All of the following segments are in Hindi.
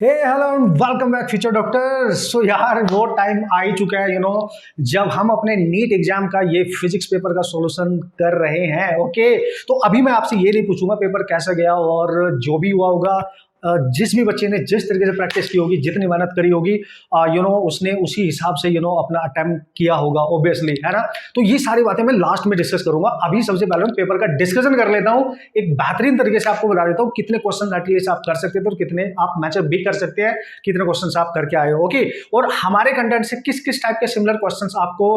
हे hello welcome back future doctor. So यार वो टाइम आ ही चुका है जब हम अपने नीट एग्जाम का ये फिजिक्स पेपर का सॉल्यूशन कर रहे हैं। ओके, तो अभी मैं आपसे ये नहीं पूछूंगा पेपर कैसा गया, और जो भी हुआ होगा जिस भी बच्चे ने जिस तरीके से प्रैक्टिस की होगी, जितनी मेहनत करी होगी, उसने उसी हिसाब से अपना अटेम्प्ट किया होगा, ऑब्वियसली, है ना। तो ये सारी बातें मैं लास्ट में डिस्कस करूंगा। अभी सबसे पहले मैं पेपर का डिस्कशन कर लेता हूं, एक बेहतरीन तरीके से आपको बता देता हूं कितने क्वेश्चन एटलीस्ट आप कर सकते थे और कितने आप मैचअप भी कर सकते हैं, कितने क्वेश्चन आप करके आए हो। ओके, और हमारे कंटेंट से किस किस टाइप के सिमिलर क्वेश्चन आपको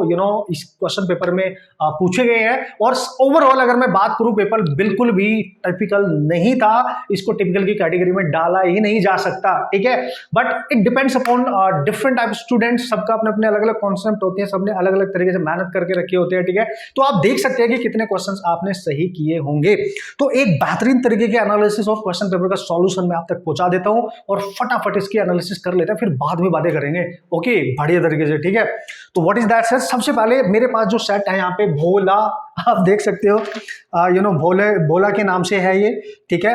इस क्वेश्चन पेपर में पूछे गए हैं। और ओवरऑल अगर मैं बात करूं, पेपर बिल्कुल भी टिपिकल नहीं था, इसको टिपिकल की कैटेगरी में डाला ही नहीं जा सकता, ठीक है। But it depends upon different type students, सबका अपने अपने अलग अलग कॉन्सेप्ट होते हैं, सबने अलग अलग तरीके से मेहनत करके रखे होते हैं, ठीक है। तो आप देख सकते हैं कि कितने क्वेश्चंस आपने सही किए होंगे। तो एक बेहतरीन तरीके के एनालिसिस और क्वेश्चन पेपर का सॉल्यूशन मैं आप तक पहुंचा देता हूं और फटाफट इसकी एनालिसिस कर लेते हैं, फिर बाद में बातें करेंगे। ओके, बढ़िया तरीके से, ठीक है। तो व्हाट इज दैट सेट? सबसे पहले मेरे पास जो सेट है यहाँ पे भोला, आप देख सकते हो, भोले भोला के नाम से है ये, ठीक है।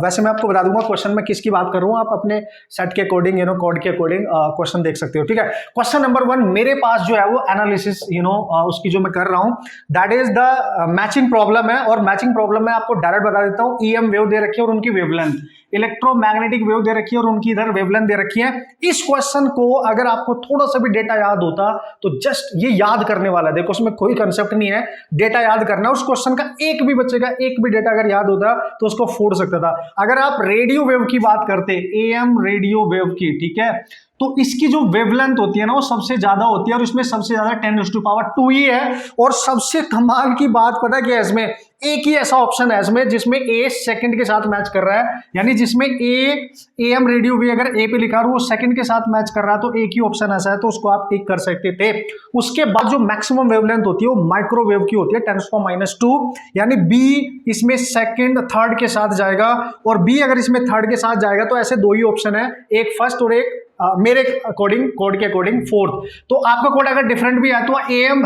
वैसे मैं आपको बता दूंगा क्वेश्चन में किसकी बात कर रहा हूँ, आप अपने सेट के अकॉर्डिंग कोड के अकॉर्डिंग क्वेश्चन देख सकते हो, ठीक है। क्वेश्चन नंबर 1 मेरे पास जो है वो एनालिसिस उसकी जो मैं कर रहा हूँ, that is the matching problem है। और मैचिंग प्रॉब्लम में आपको डायरेक्ट बता देता हूँ, ईएम वेव दे रखी है और उनकी वेवलेंथ, इलेक्ट्रोमैग्नेटिक वेव दे रखी है और उनकी इधर वेवलेंथ दे रखी है। इस क्वेश्चन को अगर आपको थोड़ा सा भी डेटा याद होता तो जस्ट ये याद करने वाला, देखो उसमें कोई कंसेप्ट नहीं है, डेटा याद करना। उस क्वेश्चन का एक भी बच्चे का एक भी डेटा अगर याद होता तो उसको फोड़ सकता था। अगर आप रेडियो वेव की बात करते, एएम रेडियो वेव की, ठीक है, तो इसकी जो वेवलेंथ होती है ना वो सबसे ज्यादा होती है और इसमें सबसे ज्यादा 10⁻² ही है। और सबसे कमाल की बात पता क्या है, इसमें एक ही ऐसा ऑप्शन है इसमें जिसमें ए सेकंड के साथ मैच कर रहा है, यानी जिसमें एएम रेडियो वे अगर ए पे लिखा वो सेकंड के साथ मैच कर रहा है, तो एक ही ऑप्शन ऐसा है, तो उसको आप टिक कर सकते थे। उसके बाद जो मैक्सिमम वेवलेंथ होती है वो माइक्रोवेव की होती है, 10⁻², यानी बी इसमें सेकंड थर्ड के साथ जाएगा, और बी अगर इसमें थर्ड के साथ जाएगा तो ऐसे दो ही ऑप्शन है, एक फर्स्ट और एक मेरे अकॉर्डिंग, कोड के अकॉर्डिंग फोर्थ। तो आपका कोड अगर डिफरेंट भी है तो एएम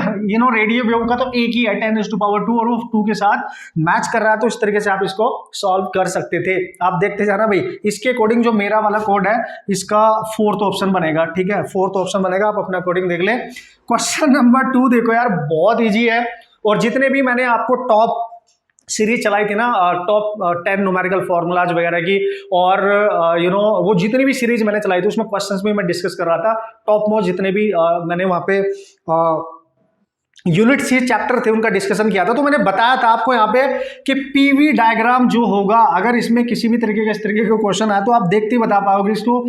रेडियो वेव का तो एक ही है 10⁻², और वो 2 के साथ मैच कर रहा है, तो इस तरीके से आप इसको सॉल्व कर सकते थे। आप देखते जाना भाई, इसके अकॉर्डिंग जो मेरा वाला कोड है इसका फोर्थ ऑप्शन बनेगा, ठीक है, फोर्थ ऑप्शन बनेगा, आप अपना अकॉर्डिंग देख ले। क्वेश्चन नंबर 2 देखो यार, बहुत ईजी है, और जितने भी मैंने आपको टॉप सीरीज चलाई थी ना, टॉप 10 न्यूमेरिकल फॉर्मूलाज वगैरह की, और वो जितनी भी सीरीज मैंने चलाई थी उसमें क्वेश्चंस भी मैं डिस्कस कर रहा था, टॉप मोस्ट जितने भी मैंने वहां पे यूनिट सी चैप्टर थे उनका डिस्कशन किया था। तो मैंने बताया था आपको यहाँ पे कि पीवी डायग्राम जो होगा, अगर इसमें किसी भी तरीके का इस तरीके का क्वेश्चन आया तो आप देखते ही बता पाओगे इसको।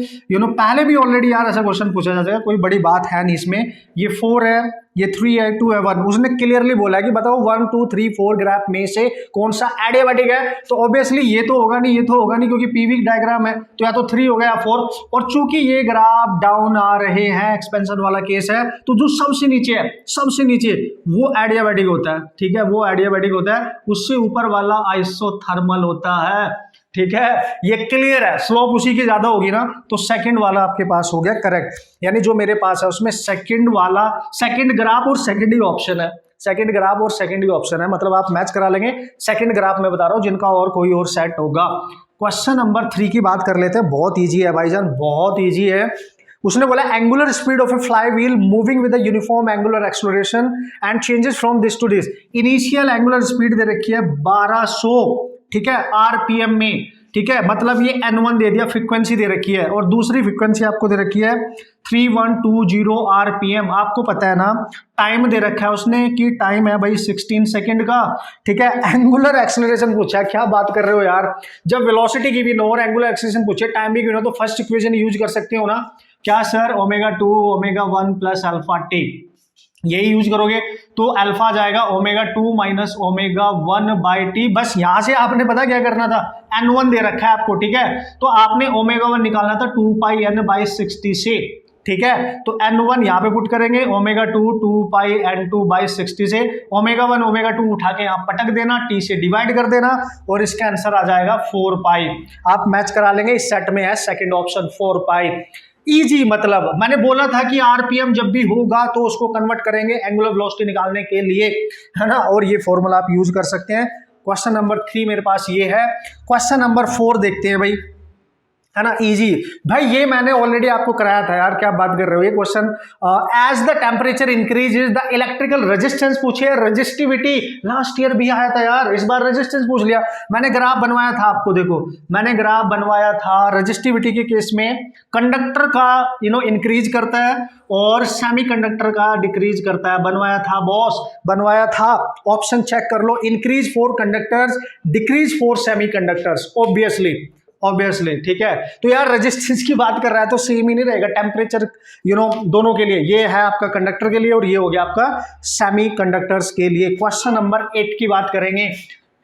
पहले भी ऑलरेडी यार ऐसा क्वेश्चन पूछा जा सकता है, कोई बड़ी बात है नहीं इसमें। ये 4 है, ये 3 है, 2 है, 1, उसने क्लियरली बोला है कि बताओ 1 2 3 4 ग्राफ में से कौन सा एडियाबैटिक है। तो ऑब्वियसली ये तो होगा नहीं, ये तो होगा नहीं, क्योंकि पीवी डायग्राम है तो या तो 3 होगा या 4। और चूंकि ये ग्राफ डाउन आ रहे हैं, एक्सपेंशन वाला केस है, तो जो सबसे नीचे है, सबसे नीचे वो एडियाबैटिक होता है, ठीक है, वो एडियाबैटिक होता है। उससे ऊपर वाला आइसोथर्मल होता है, ठीक है, ये क्लियर है। स्लोप उसी की ज्यादा होगी ना, तो सेकंड वाला आपके पास हो गया करेक्ट, यानी जो मेरे पास है उसमें सेकंड वाला, सेकंड ग्राफ और सेकंड ही ऑप्शन है, सेकंड ग्राफ और सेकंड ही ऑप्शन है, मतलब आप मैच करा लेंगे। सेकंड ग्राफ में बता रहा हूं, जिनका और कोई और सेट होगा। क्वेश्चन नंबर 3 की बात कर लेते हैं, बहुत ईजी है भाईजान, बहुत ईजी है। उसने बोला angular speed of a fly wheel moving with uniform angular acceleration and changes from this to this. Initial angular speed दे रखी है 1200, ठीक है, आरपीएम में, ठीक है, मतलब ये n1 दे दिया, फ्रीक्वेंसी दे रखी है, और दूसरी फ्रीक्वेंसी आपको दे रखी है 3120 आरपीएम। आपको पता है ना टाइम दे रखा है उसने कि टाइम है भाई 16 सेकंड का, ठीक है। एंगुलर एक्सेलरेशन पूछा है, क्या बात कर रहे हो यार, जब वेलोसिटी गिवन हो और एंगुलर एक्सेलरेशन पूछे, टाइम भी गिवन हो, तो फर्स्ट इक्वेशन यूज कर सकते हो ना, क्या सर, ω2 ω1 प्लस अल्फा टी, यही यूज करोगे तो अल्फा जाएगा ω2 माइनस ω1/t। बस यहां से आपने पता क्या करना था, n1 दे रखा है आपको, ठीक है, तो आपने ω1 निकालना था 2πn/60 से, ठीक है। तो n1 यहां पे पुट करेंगे, ω2 2πn2/60 से, ω1 ω2 उठा के यहां पटक देना, t से डिवाइड कर देना, और इसका आंसर आ जाएगा 4π। आप मैच करा लेंगे, इस सेट में है सेकंड ऑप्शन 4π। इजी, मतलब मैंने बोला था कि आरपीएम जब भी होगा तो उसको कन्वर्ट करेंगे एंगुलर वेलोसिटी निकालने के लिए, है ना, और ये फॉर्मूला आप यूज कर सकते हैं। क्वेश्चन नंबर 3 मेरे पास ये है। क्वेश्चन नंबर 4 देखते हैं भाई। है ना, इजी। भाई ये मैंने ऑलरेडी आपको कराया था यार, क्या बात कर रहे हो। ये question, as the temperature increases the electrical resistance पूछे, रेजिस्टिविटी लास्ट ईयर भी आया था यार, इस बार रेजिस्टेंस पूछ लिया। मैंने ग्राफ बनवाया था आपको, देखो मैंने ग्राफ बनवाया था रेजिस्टिविटी के केस में, कंडक्टर का इंक्रीज करता है और सेमी कंडक्टर का डिक्रीज करता है। बनवाया था बॉस, बनवाया था। ऑप्शन चेक कर लो, increase for conductors, decrease for semiconductors, obviously ठीक है। तो यार रेजिस्टेंस की बात कर रहा है तो सेम ही नहीं रहेगा टेम्परेचर दोनों के लिए। ये है आपका कंडक्टर के लिए और ये हो गया आपका सेमी कंडक्टर्स के लिए। क्वेश्चन नंबर 8 की बात करेंगे।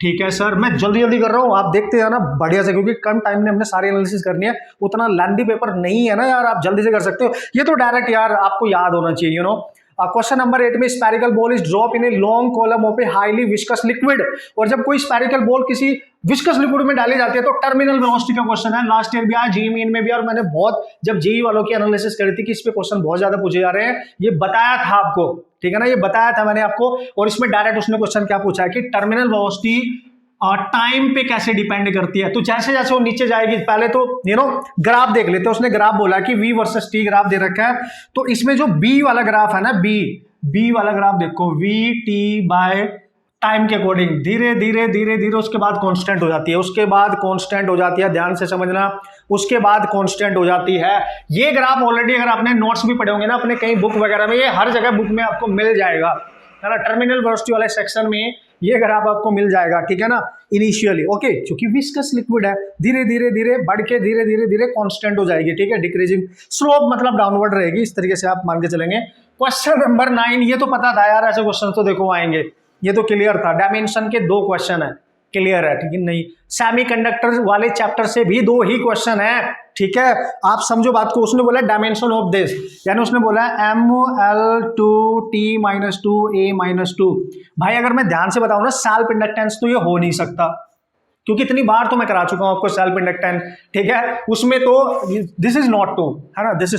ठीक है सर, मैं जल्दी जल्दी कर रहा हूँ, आप देखते हैं ना बढ़िया से, क्योंकि कम टाइम में हमने सारी एनालिसिस करनी है, उतना लेंथी पेपर नहीं है ना यार, आप जल्दी से कर सकते हो। ये तो डायरेक्ट यार आपको याद होना चाहिए क्वेश्चन नंबर 8 में spherical ball is drop in a long column of a highly viscous liquid. और जब कोई स्पेरिकल बॉल किसी विस्कस लिक्विड में डाली जाती है तो टर्मिनल वेलोसिटी का क्वेश्चन है। लास्ट ईयर भी आया, जेईई मेन में भी, और मैंने बहुत जब जेईई वालों की एनालिसिस करी थी कि इस पे क्वेश्चन बहुत ज्यादा पूछे जा रहे हैं, ये बताया था आपको, ठीक है ना, ये बताया था मैंने आपको। और इसमें डायरेक्ट उसने क्वेश्चन क्या पूछा है कि टर्मिनल वेलोसिटी टाइम पे कैसे डिपेंड करती है। तो जैसे जैसे वो नीचे जाएगी, पहले तो ग्राफ देख लेते हैं। उसने ग्राफ बोला कि V वर्सेस T ग्राफ दे रखा है, तो इसमें जो B वाला ग्राफ है ना, B वाला ग्राफ देखो, VT बाय टाइम के अकॉर्डिंग धीरे धीरे धीरे धीरे उसके बाद कांस्टेंट हो जाती है, उसके बाद कांस्टेंट हो जाती है, ध्यान से समझना, उसके बाद कांस्टेंट हो जाती है। ये ग्राफ ऑलरेडी अगर आपने नोट्स भी पढ़े होंगे ना अपने कहीं बुक वगैरह में, ये हर जगह बुक में आपको मिल जाएगा, है ना। टर्मिनल वेलोसिटी वाले सेक्शन में ये ग्राफ आपको मिल जाएगा, ठीक है ना, इनिशियली। ओके, क्योंकि विस्कस लिक्विड है, धीरे धीरे धीरे बढ़ के धीरे धीरे धीरे कांस्टेंट हो जाएगी, ठीक है, डिक्रीजिंग स्लोप मतलब डाउनवर्ड रहेगी, इस तरीके से आप मान के चलेंगे। क्वेश्चन नंबर 9, ये तो पता था यार, ऐसे क्वेश्चन तो देखो आएंगे, ये तो क्लियर था। डायमेंशन के 2 क्वेश्चन है, क्लियर है, ठीक है। नहीं, सेमीकंडक्टर वाले चैप्टर से भी 2 ही क्वेश्चन है, ठीक है, आप समझो बात को। उसने बोला डायमेंशन ऑफ दिस, यानी उसने बोला ML2T-2A-2। भाई अगर मैं ध्यान से बताऊं ना, सेल्फ इंडक्टेंस तो ये हो नहीं सकता, क्योंकि इतनी बार तो मैं करा चुका हूं आपको सेल्फ इंडक्टेंस, ठीक है। उसमें तो दिस इज नॉट टू, है ना, दिस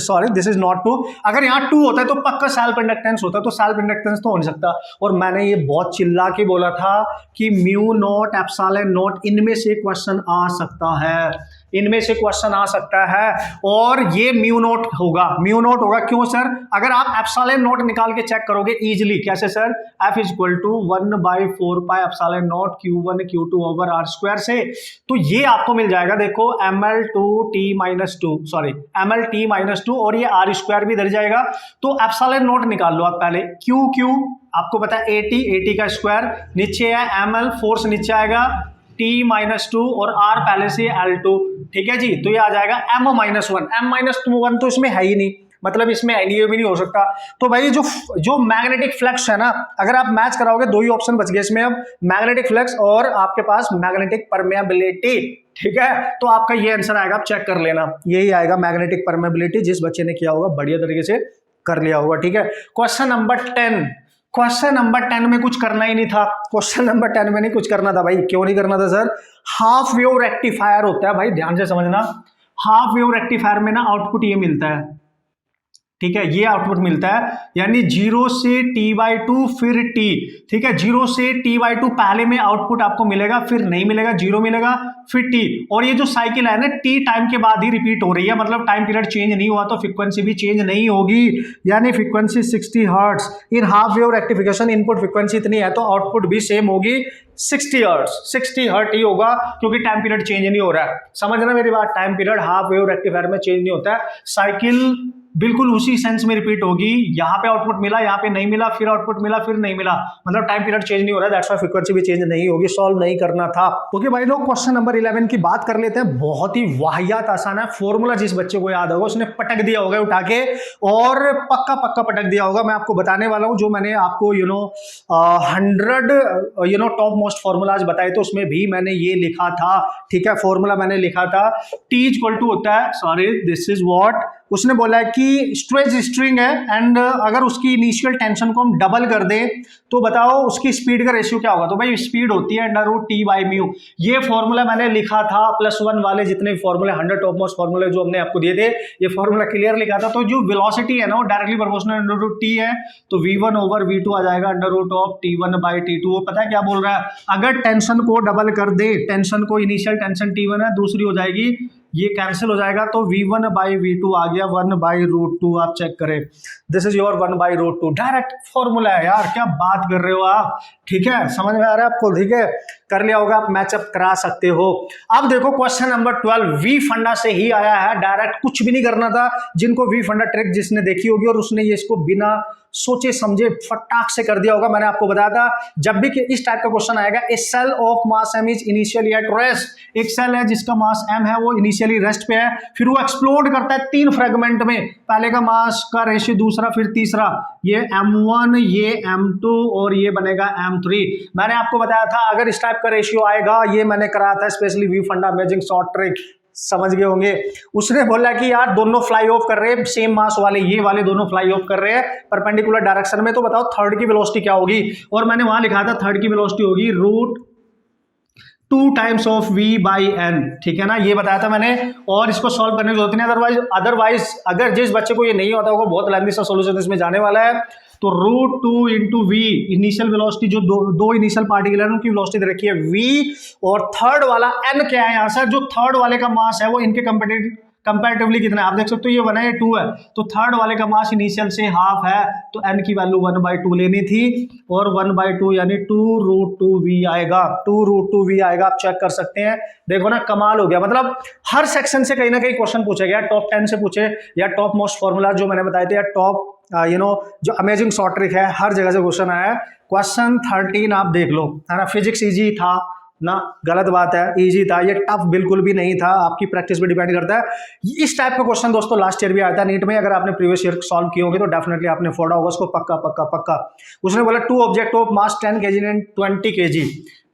इज नॉट टू। अगर यहाँ 2 होता है तो पक्का सेल्फ इंडक्टेंस होता है, तो सेल्फ इंडक्टेंस तो हो नहीं सकता। और मैंने ये बहुत चिल्ला के बोला था कि म्यू नॉट एप्सिलॉन नॉट, इनमें से क्वेश्चन आ सकता है, इनमें से क्वेश्चन आ सकता है, और ये म्यू नॉट होगा, म्यू नॉट होगा। क्यों सर? अगर आप एप्सिलॉन नॉट निकाल के चेक करोगे इजीली, कैसे sir, F is equal to 1/4 pi epsilon nought Q1 Q2 over R square से, तो ये आपको मिल जाएगा, देखो ML2T-2, सॉरी MLT-2, और ये R स्क्वायर भी इधर जाएगा। तो एप्सिलॉन नॉट निकाल लो आप पहले, Q आपको पता है 80 का स्क्वायर, नीचे है ML, फोर्स नीचे आएगा T-2 और R पहले से L2, ठीक है जी। तो ये आ जाएगा M-1, M-1 तो इसमें है ही नहीं, मतलब इसमें एनईओ भी नहीं हो सकता। तो भाई जो मैग्नेटिक फ्लक्स है ना, अगर आप मैच कराओगे 2 ही ऑप्शन बच गए इसमें अब, मैग्नेटिक फ्लक्स और आपके पास मैग्नेटिक परमेबिलिटी, ठीक है। तो आपका ये आंसर आएगा, आप चेक कर लेना, यही आएगा मैग्नेटिक परमेबिलिटी, जिस बच्चे ने किया होगा बढ़िया तरीके से कर लिया होगा, ठीक है। क्वेश्चन नंबर 10 में कुछ करना ही नहीं था, क्वेश्चन नंबर 10 में नहीं कुछ करना था भाई। क्यों नहीं करना था सर? हाफ वेव रेक्टिफायर होता है भाई, ध्यान से समझना, हाफ वेव रेक्टिफायर में ना आउटपुट ये मिलता है, ठीक है, ये आउटपुट मिलता है, यानी 0 से T/2 फिर T, ठीक है, 0 से T/2 पहले में आउटपुट आपको मिलेगा, फिर नहीं मिलेगा, 0 मिलेगा, फिर T। और ये जो साइकिल है ना, T टाइम के बाद ही रिपीट हो रही है, मतलब टाइम पीरियड चेंज नहीं हुआ तो फ्रीक्वेंसी भी चेंज नहीं होगी, यानी frequency 60 hertz. In half wave rectification input frequency इतनी है तो आउटपुट भी सेम होगी, 60 हर्ट्ज ही होगा, क्योंकि टाइम पीरियड चेंज नहीं हो रहा है। समझना मेरी बात, time period half wave rectifier में चेंज नहीं होता है, साइकिल बिल्कुल उसी सेंस में रिपीट होगी, यहाँ पे आउटपुट मिला, यहाँ पे नहीं मिला, फिर आउटपुट मिला, फिर नहीं मिला, मतलब टाइम पीरियड चेंज नहीं हो रहा है, दैट्स व्हाई फ्रीक्वेंसी भी चेंज नहीं होगी, सॉल्व नहीं करना था। ओके भाई लोग, क्वेश्चन नंबर 11 की बात कर लेते हैं। बहुत ही वाहियात आसान है, फॉर्मूला जिस बच्चे को याद होगा उसने पटक दिया होगा उठा के, और पक्का पटक दिया होगा। मैं आपको बताने वाला हूँ, जो मैंने आपको 100 टॉप मोस्ट फॉर्मूलाज बताए तो उसमें भी मैंने ये लिखा था, ठीक है, फॉर्मूला मैंने लिखा था, T इक्वल टू होता है, सॉरी दिस इज व्हाट, उसने बोला है कि स्ट्रेच स्ट्रिंग है एंड अगर उसकी इनिशियल टेंशन को हम डबल कर दें तो बताओ उसकी स्पीड का रेशियो क्या होगा। तो भाई स्पीड होती है √T/μ। ये फॉर्मूला मैंने लिखा था +1 वाले जितने फॉर्मूले 100 टॉप मोस्ट फॉर्मूले जो हमने आपको दिए थे, ये फॉर्मूला क्लियर लिखा था। तो जो वेलोसिटी है ना वो डायरेक्टली प्रोपोर्शनल √T है, तो V1/V2 आ जाएगा √T1/T2। वो पता है क्या बोल रहा है, अगर टेंशन को डबल कर दे, टेंशन को इनिशियल टेंशन T1 है, दूसरी हो जाएगी ये कैंसिल हो जाएगा, तो V1/V2 आ गया 1/√2। आप चेक करें, this is your 1/√2। Direct formula है यार, क्या बात कर रहे हो आप। ठीक है, समझ में आ रहा है आपको। ठीक है, कर लिया होगा, आप मैचअप करा सकते हो। अब देखो क्वेश्चन नंबर 12 वी फंडा से ही आया है, डायरेक्ट कुछ भी नहीं करना था। जिनको वी फंडा ट्रिक जिसने देखी होगी और उसने ये इसको बिना सोचे समझे फटाक से कर दिया होगा। मैंने आपको बताया था जब भी कि इस टाइप का क्वेश्चन आएगा, a cell of mass m is initially at rest. एक सेल है जिसका मास m है, वो इनिशियली रेस्ट पे है, फिर वो एक्सप्लोड करता है 3 फ्रेगमेंट में। पहले का मास का रेशियो दूसरा, फिर तीसरा, ये m1, ये m2 और ये बनेगा m3। मैंने आपको बताया था अगर इस टाइप का रेशियो आएगा, ये मैंने कराया था स्पेशली वी फंडा अमेजिंग शॉर्ट ट्रिक, समझ गए होंगे। उसने बोला कि यार दोनों फ्लाई ऑफ कर रहे हैं, सेम मास वाले, ये वाले दोनों फ्लाई ऑफ कर रहे हैं परपेंडिकुलर डायरेक्शन में, तो बताओ थर्ड की वेलोसिटी क्या होगी। और मैंने वहां लिखा था थर्ड की वेलोसिटी होगी √2 टाइम्स ऑफ v/n। ठीक है ना, ये बताया था मैंने। और इसको सॉल्व करने की जरूरत नहीं, अदरवाइज अगर जिस बच्चे को ये नहीं होता होगा, बहुत लेंथी सा सॉल्यूशन इसमें जाने वाला है। तो √2 इंटू वी, इनिशियल वेलोसिटी जो दो इनिशियल पार्टिकल है उनकी वेलोसिटी दे रखी है v, और थर्ड वाला n क्या है यहाँ से, जो थर्ड वाले का मास है वो इनके कंपैरेटिवली कितना है आप देख सकते हो, ये 1 है, ये 2 है, तो थर्ड वाले का मास इनिशियल से हाफ है, तो n की वैल्यू 1/2 लेनी थी, और 1/2 यानी 2√2v आएगा, 2√2v आएगा। आप चेक कर सकते हैं, देखो ना कमाल हो गया। मतलब हर सेक्शन से कहीं ना कहीं क्वेश्चन पूछा गया, टॉप 10 से पूछे या टॉप मोस्ट फॉर्मूला जो मैंने बताए थे, या टॉप जो अमेजिंग शॉर्ट ट्रिक है, हर जगह से क्वेश्चन आया है। क्वेश्चन 13 आप देख लो, है ना। फिजिक्स इजी था ना, गलत बात है, इजी था, ये टफ बिल्कुल भी नहीं था, आपकी प्रैक्टिस पे डिपेंड करता है। इस टाइप का क्वेश्चन दोस्तों लास्ट ईयर भी आया था नीट में, अगर आपने प्रीवियस ईयर सॉल्व किए होंगे तो डेफिनेटली आपने फोड़ा होगा उसको, पक्का पक्का पक्का। उसने बोला 2 object of mass 10 kg and 20 kg।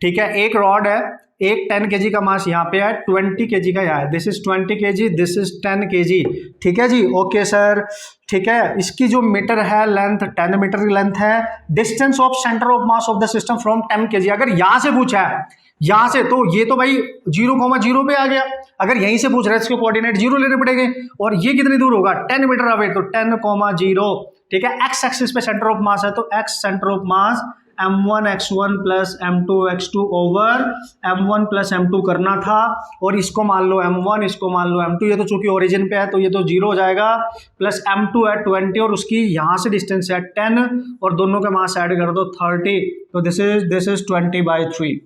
ठीक है, एक रॉड है, एक 10 kg का मास यहाँ पे है, 20 kg का यहाँ है, this is 20 kg, this is 10 kg। ठीक है जी, ओके सर। ठीक है, इसकी जो मीटर है लेंथ 10 मीटर की लेंथ है। Distance of centre of mass of the system from 10 kg, अगर यहाँ से पूछा है, यहाँ से, तो ये तो भाई 0,0 पे आ गया। अगर यहीं से पूछ रहे हैं इसके कोऑर्डिनेट 0 लेने पड़ेंगे, और ये कितनी दूर होगा 10 मीटर अवे, तो 10,0। ठीक है, एक्स एक्सिस पे सेंटर ऑफ मास है, तो x centre of mass m1x1 plus m2x2 over m1 plus m2 करना था, और इसको मान लो m1, इसको मान लो m2, ये तो चूंकि ओरिजिन पे है तो ये तो 0 हो जाएगा, प्लस m2 है 20, और उसकी यहाँ से डिस्टेंस है 10, और दोनों के मास ऐड कर दो 30, तो this is 20/3।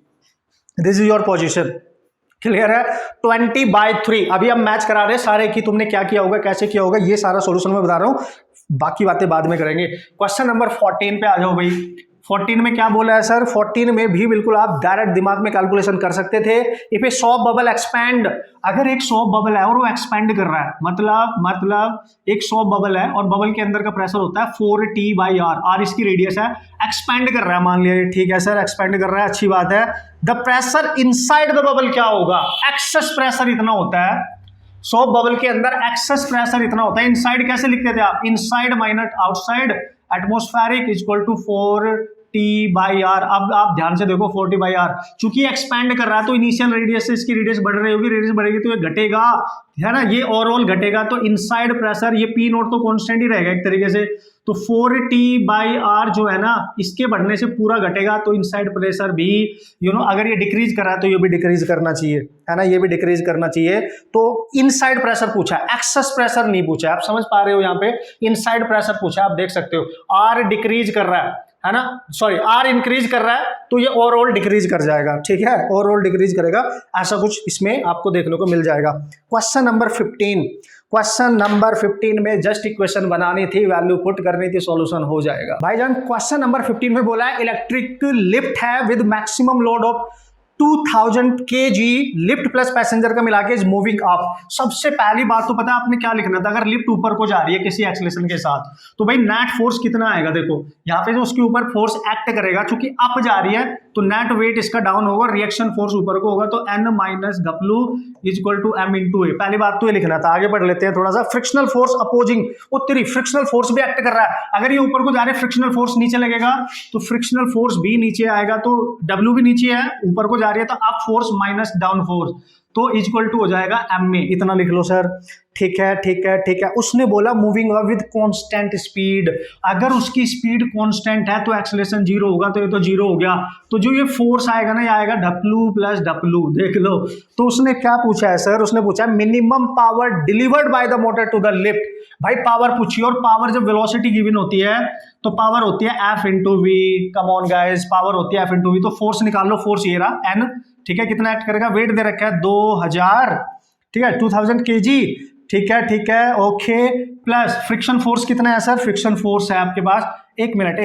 This is your position, clear है, 20/3। अभी हम मैच करा रहे हैं सारे की, तुमने क्या किया होगा, कैसे किया होगा, ये सारा सॉल्यूशन मैं बता रहा हूं, बाकी बातें बाद में करेंगे। क्वेश्चन नंबर 14 पे आ जाओ भाई। 14 में क्या बोला है सर, 14 में भी बिल्कुल आप डायरेक्ट दिमाग में कैलकुलेशन कर सकते थे। If A soft bubble expand, अगर एक सॉफ्ट बबल है और वो एक्सपैंड कर रहा है, मतलब एक सॉफ्ट बबल है और बबल के अंदर का प्रेशर होता है 4T/r, r इसकी रेडियस है, एक्सपैंड कर रहा है, मान लिया, ठीक है सर एक्सपैंड कर रहा है, अच्छी बात है। The pressure inside the bubble क्या होगा, एक्सेस प्रेशर इतना होता है, सॉफ्ट बबल के अंदर एक्सेस प्रेशर इतना होता है। इनसाइड कैसे लिखते थे आप, inside minus outside atmospheric equal to 4T/r। अब आप ध्यान से देखो 4T/r, चूंकि एक्सपैंड कर रहा है तो इनिशियल रेडियस से इसकी रेडियस बढ़ रही होगी, रेडियस बढ़ेगी तो ये घटेगा, है ना, ये ओवरऑल घटेगा, तो इनसाइड प्रेशर, ये P नोट तो कांस्टेंट ही रहेगा एक तरीके से, तो 4T/r जो है ना, इसके बढ़ने से पूरा घटेगा, तो इनसाइड प्रेशर भी अगर ये डिक्रीज कर रहा है तो ये भी डिक्रीज करना चाहिए, है ना, ये भी डिक्रीज करना चाहिए। तो इनसाइड प्रेशर पूछा है, एक्सेस प्रेशर नहीं पूछा, आप समझ पा रहे हो, यहाँ पे इनसाइड प्रेशर पूछा, आप देख सकते हो, R डिक्रीज कर रहा है ना, सॉरी R इंक्रीज कर रहा है, तो ये ओवरऑल डिक्रीज कर जाएगा, ठीक है, ओवरऑल डिक्रीज करेगा, ऐसा कुछ इसमें आपको देखने को मिल जाएगा। क्वेश्चन नंबर 15, क्वेश्चन नंबर 15 में जस्ट इक्वेशन बनानी थी, वैल्यू पुट करनी थी, सॉल्यूशन हो जाएगा भाईजान। क्वेश्चन नंबर 15 में बोला है इलेक्ट्रिक लिफ्ट है with maximum load of 2000 kg, lift plus passenger का मिला के इज मूविंग अप। सबसे पहली बात तो पता है आपने क्या लिखना था, अगर लिफ्ट ऊपर को जा रही है किसी एक्सेलरेशन के साथ, तो भाई नेट फोर्स कितना आएगा, देखो यहाँ पे जो उसके ऊपर फोर्स एक्ट करेगा, चूंकि अप जा रही है तो नेट वेट इसका डाउन होगा, रिएक्शन फोर्स ऊपर को होगा, तो N minus W is equal to M into a. पहली बात तो ये लिखना था, आगे बढ़ लेते हैं थोड़ा सा। फ्रिक्शनल फोर्स अपोजिंग, उत्तरी फ्रिक्शनल फोर्स भी एक्ट कर रहा है, अगर ये ऊपर को जा रहे हैं फ्रिक्शनल फोर्स नीचे लगेगा, तो फ्रिक्शनल फोर्स भी नीचे आएगा, तो W भी नीचे है, ऊपर को जा रही है तो up force minus down force, तो इक्वल टू हो जाएगा एम में, इतना लिख लो सर। ठीक है ठीक है ठीक है। उसने बोला मूविंग विद कांस्टेंट स्पीड, अगर उसकी स्पीड कांस्टेंट है तो एक्सेलरेशन जीरो होगा, तो ये तो जीरो हो गया। तो जो ये फोर्स आएगा ना, ये आएगा डब्ल्यू प्लस डब्ल्यू, देख लो। तो उसने क्या पूछा है सर, उसने पूछा minimum power delivered by the motor to the lift. भाई पावर पूछिए, और पावर जब वेलोसिटी गिवन होती है तो पावर होती है F into V. Come on guys, power होती है एफ इंटू वी। तो फोर्स निकाल लो, फोर्स ये रहा एन, ठीक है। कितना एक्ट करेगा, वेट दे रखा है 2000, ठीक है, 2000 kg, ठीक है ठीक है ओके। प्लस फ्रिक्शन फोर्स कितना है सर, फ्रिक्शन फोर्स है आपके पास, एक मिनट,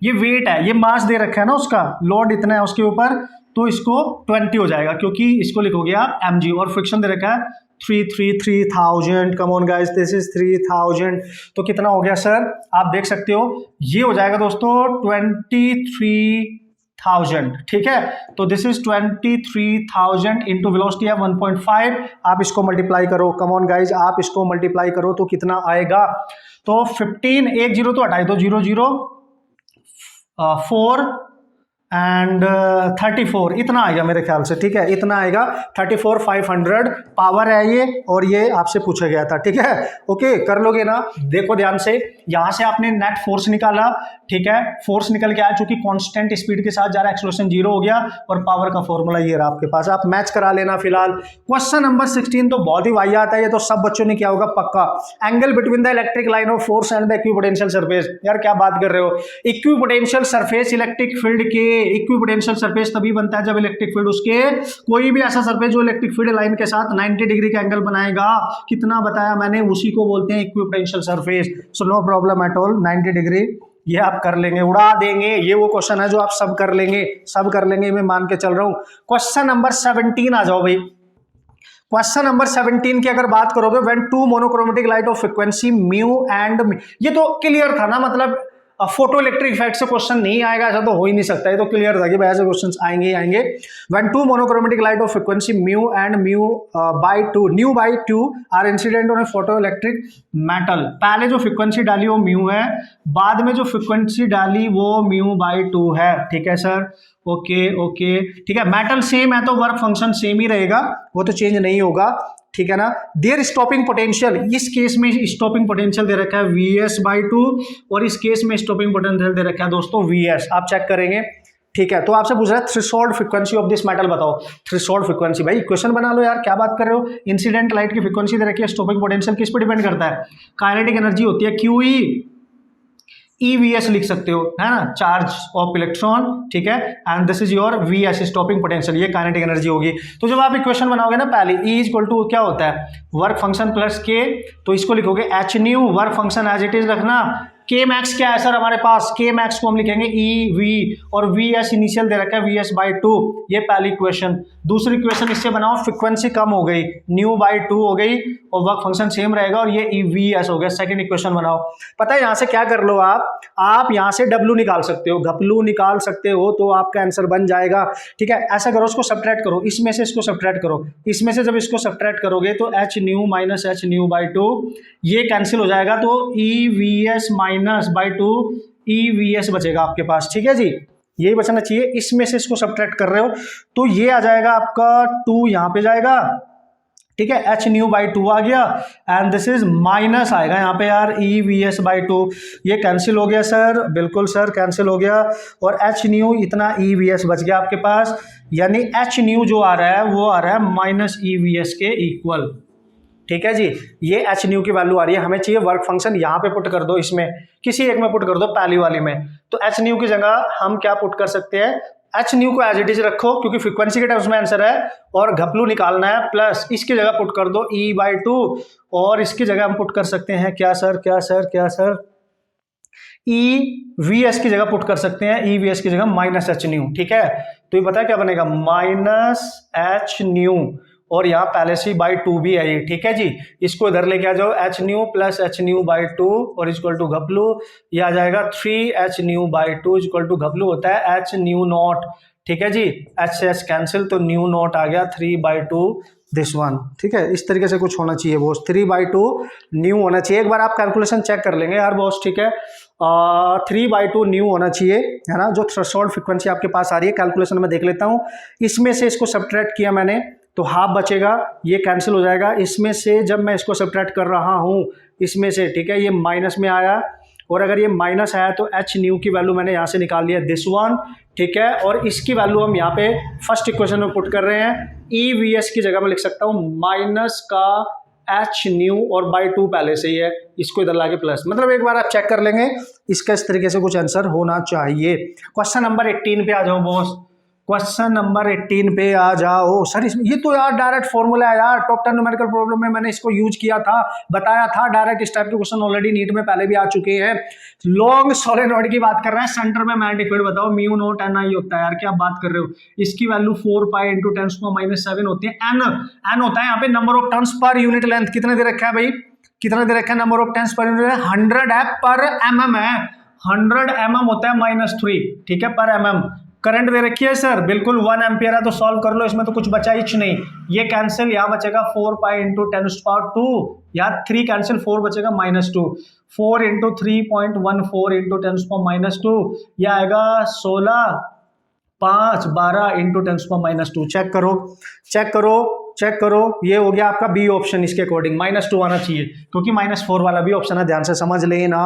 ये वेट है, ये मास दे रखा है ना, उसका लोड इतना है उसके ऊपर, तो इसको 20 हो जाएगा, क्योंकि इसको लिखोगे आप mg, और फ्रिक्शन दे रखा है 3000। कम ऑन गाइस, दिस इज 3000। तो कितना हो गया सर, आप देख सकते हो, ये हो जाएगा दोस्तों 23,000, ठीक है। तो दिस इज 23,000 इंटू वेलोसिटी है 1.5। आप इसको मल्टीप्लाई करो, कम ऑन गाइज, आप इसको मल्टीप्लाई करो तो कितना आएगा। तो 15, एक जीरो तो हटाए, तो 0 0 4 एंड 34, इतना आएगा मेरे ख्याल से, ठीक है, इतना आएगा 34,500 पावर है ये, और ये आपसे पूछा गया था, ठीक है। ओके, कर लोगे ना, देखो ध्यान से, यहां से आपने नेट फोर्स निकाला, ठीक है, फोर्स निकल के आया, चूंकि कांस्टेंट स्पीड के साथ जा रहा है, एक्सेलरेशन जीरो हो गया, और पावर का फॉर्मूला ये रहा आपके पास, आप मैच करा लेना। फिलहाल क्वेश्चन नंबर 16 तो बहुत ही वाहियात है, ये तो सब बच्चों ने किया होगा पक्का। Angle between the electric line of force and the equipotential surface. यार क्या बात कर रहे हो, इक्विपोटेंशियल सरफेस इलेक्ट्रिक फील्ड के, इक्विपोटेंशियल सरफेस तभी बनता है जब इलेक्ट्रिक फील्ड उसके, कोई भी ऐसा सरफेस जो इलेक्ट्रिक फील्ड लाइन के साथ 90 डिग्री का एंगल बनाएगा, कितना बताया मैंने, उसी को बोलते हैं equipotential surface. So no problem at all, 90 degree ये आप कर लेंगे, उड़ा देंगे, ये वो क्वेश्चन है जो आप सब कर लेंगे, सब कर लेंगे, मैं मान के चल रहा हूं। क्वेश्चन नंबर 17 आ जाओ भाई। क्वेश्चन नंबर 17 की अगर बात करोगे, when two monochromatic light of frequency mu and, ये तो क्लियर था ना, मतलब फोटो इलेक्ट्रिक इफेक्ट से क्वेश्चन नहीं आएगा ऐसा तो हो ही नहीं सकता, ये तो क्लियर था कि भाई ऐसे क्वेश्चंस आएंगे ही आएंगे। When two monochromatic light of frequency mu and mu by two, nu by two are incident on a photoelectric metal. पहले जो फ्रीक्वेंसी डाली वो म्यू है, बाद में जो फ्रीक्वेंसी डाली वो म्यू बाय टू है, ठीक है सर, ओके ओके ठीक है। मेटल सेम है तो वर्क फंक्शन सेम ही रहेगा, वो तो चेंज नहीं होगा, ठीक है ना। देयर स्टॉपिंग पोटेंशियल, इस केस में स्टॉपिंग पोटेंशियल दे रखा है Vs/2, और इस केस में स्टॉपिंग पोटेंशियल दे रखा है दोस्तों Vs, आप चेक करेंगे, ठीक है। तो आपसे पूछ रहा है threshold frequency of this metal बताओ। थ्रेशोल्ड फ्रीक्वेंसी, भाई इक्वेशन बना लो यार, क्या बात कर रहे हो। इंसिडेंट लाइट की फ्रीक्वेंसी दे रखी है, स्टॉपिंग पोटेंशियल किस पर डिपेंड करता है, काइनेटिक एनर्जी होती है QE, EVS लिख सकते हो, है ना, चार्ज ऑफ इलेक्ट्रॉन, ठीक है, and this is your VS stopping potential, ये काइनेटिक एनर्जी होगी। तो जब आप इक्वेशन बनाओगे ना, पहले E इक्वल टू क्या होता है, वर्क फंक्शन प्लस K, तो इसको लिखोगे h nu, work function as it is रखना। K मैक्स क्या है सर हमारे पास, K मैक्स को हम लिखेंगे EV, और VS इनिशियल दे रखा है Vs/2, ये पहली इक्वेशन। दूसरी इक्वेशन इससे बनाओ, फ्रीक्वेंसी कम हो गई, न्यू/2 हो गई, और वर्क फंक्शन सेम रहेगा, और ये EVS हो गया। सेकंड इक्वेशन बनाओ। पता है यहां से क्या कर लो आप यहां से W निकाल सकते हो, घपलू निकाल सकते हो, तो आपका आंसर बन जाएगा, ठीक है। ऐसा करो, उसको सब्ट्रैक्ट करो, इसमें से इसको सब्ट्रैक्ट करो, इसमें से जब इसको सब्ट्रैक्ट करोगे तो h न्यू माइनस h न्यू/2 ये कैंसिल हो जाएगा, तो EVS-/2 EVS बचेगा आपके पास, ठीक है जी, यही बचना चाहिए। इसमें से इसको सब्ट्रैक्ट कर रहे हो तो ये आ जाएगा आपका 2 यहां पे जाएगा, ठीक है, h न्यू/2 आ गया, एंड दिस इज माइनस आएगा यहाँ पे यार EVS/2, ये कैंसिल हो गया सर, बिल्कुल सर कैंसिल हो गया, और h न्यू इतना EVS बच गया आपके पास, यानी h न्यू जो आ रहा है वो आ रहा है माइनस EVS के इक्वल, ठीक है जी। ये h न्यू की वैल्यू आ रही है, हमें चाहिए वर्क फंक्शन, यहाँ पे पुट कर दो, इसमें किसी एक में पुट कर दो, पहली वाली में। तो h न्यू की जगह हम क्या पुट कर सकते हैं, h न्यू को एज इट इज रखो क्योंकि फ्रीक्वेंसी के टर्म्स में आंसर है, और घपलू निकालना है, प्लस इसकी जगह पुट कर दो E/2, और इसकी जगह हम पुट कर सकते हैं क्या सर EVS की जगह पुट कर सकते हैं, EVS की जगह माइनस h न्यू, ठीक है। तो ये पता क्या बनेगा, माइनस h न्यू, और यहाँ पहले से बाई 2 भी है ये, ठीक है जी। इसको इधर लेके आ जाओ, h न्यू प्लस h न्यू/2 और इक्वल टू घपलू, ये आ जाएगा 3h न्यू/2 इक्वल टू घपलू होता है h न्यू नॉट, ठीक है जी। h से h कैंसिल, तो न्यू नॉट आ गया 3/2 दिस वन, ठीक है। इस तरीके से कुछ होना चाहिए बॉस, 3/2 न्यू होना चाहिए। एक बार आप कैलकुलेशन चेक कर लेंगे यार बॉस, ठीक है, 3/2 न्यू होना चाहिए, है ना। जो थ्रेशोल्ड फ्रीक्वेंसी आपके पास आ रही है, कैलकुलेशन में देख लेता हूँ, इसमें से इसको सब्ट्रैक्ट किया मैंने, तो हाफ बचेगा, ये कैंसिल हो जाएगा। इसमें से जब मैं इसको सब्ट्रैक्ट कर रहा हूँ इसमें से, ठीक है, ये माइनस में आया, और अगर ये माइनस आया तो एच न्यू की वैल्यू मैंने यहाँ से निकाल लिया, दिस वन, ठीक है, और इसकी वैल्यू हम यहाँ पे फर्स्ट इक्वेशन में पुट कर रहे हैं। ई वी एस की जगह मैं लिख सकता हूँ माइनस का एच न्यू और बाई 2 पहले से ही है, इसको इधर लाके प्लस, मतलब एक बार आप चेक कर लेंगे, इसका इस तरीके से कुछ आंसर होना चाहिए। क्वेश्चन नंबर 18 पे आ जाओ बॉस, क्वेश्चन नंबर 18 पे आ जाओ। सर इसमें ये तो यार डायरेक्ट फॉर्मूला है यार, टॉप 10 न्यूमेरिकल प्रॉब्लम में मैंने इसको यूज किया था, बताया था, डायरेक्ट इस टाइप के क्वेश्चन ऑलरेडी नीट में पहले भी आ चुके हैं। लॉन्ग सोलेनॉइड की बात कर रहे हैं, सेंटर में मैग्नेटिक फील्ड बताओ, म्यू नॉट एन आई होता है यार, क्या बात कर रहे हो, इसकी वैल्यू 4 पाई इंटू 10⁻⁷ होती है। एन होता है यहाँ पे number of turns per unit length, कितने दे रखा है भाई, कितना दे रखा है, number of turns per unit, 100 है पर mm है, 100 mm होता है -3, ठीक है, पर mm। करंट दे रखी है सर, बिल्कुल 1 एम्पियर है, तो सॉल्व कर लो, इसमें तो कुछ बचा ही नहीं, ये कैंसिल, यहाँ बचेगा 4 पाई इंटू 10⁻², यहाँ 3 कैंसिल, 4 बचेगा -2, 4 इंटू 3.14 इंटू 10⁻², यह आएगा 16, 5, 12 इंटू 10⁻²। चेक करो, चेक करो, चेक करो, ये हो गया आपका बी ऑप्शन, इसके अकॉर्डिंग -2 आना चाहिए, क्योंकि -4 वाला भी ऑप्शन है, ध्यान से समझ लेना,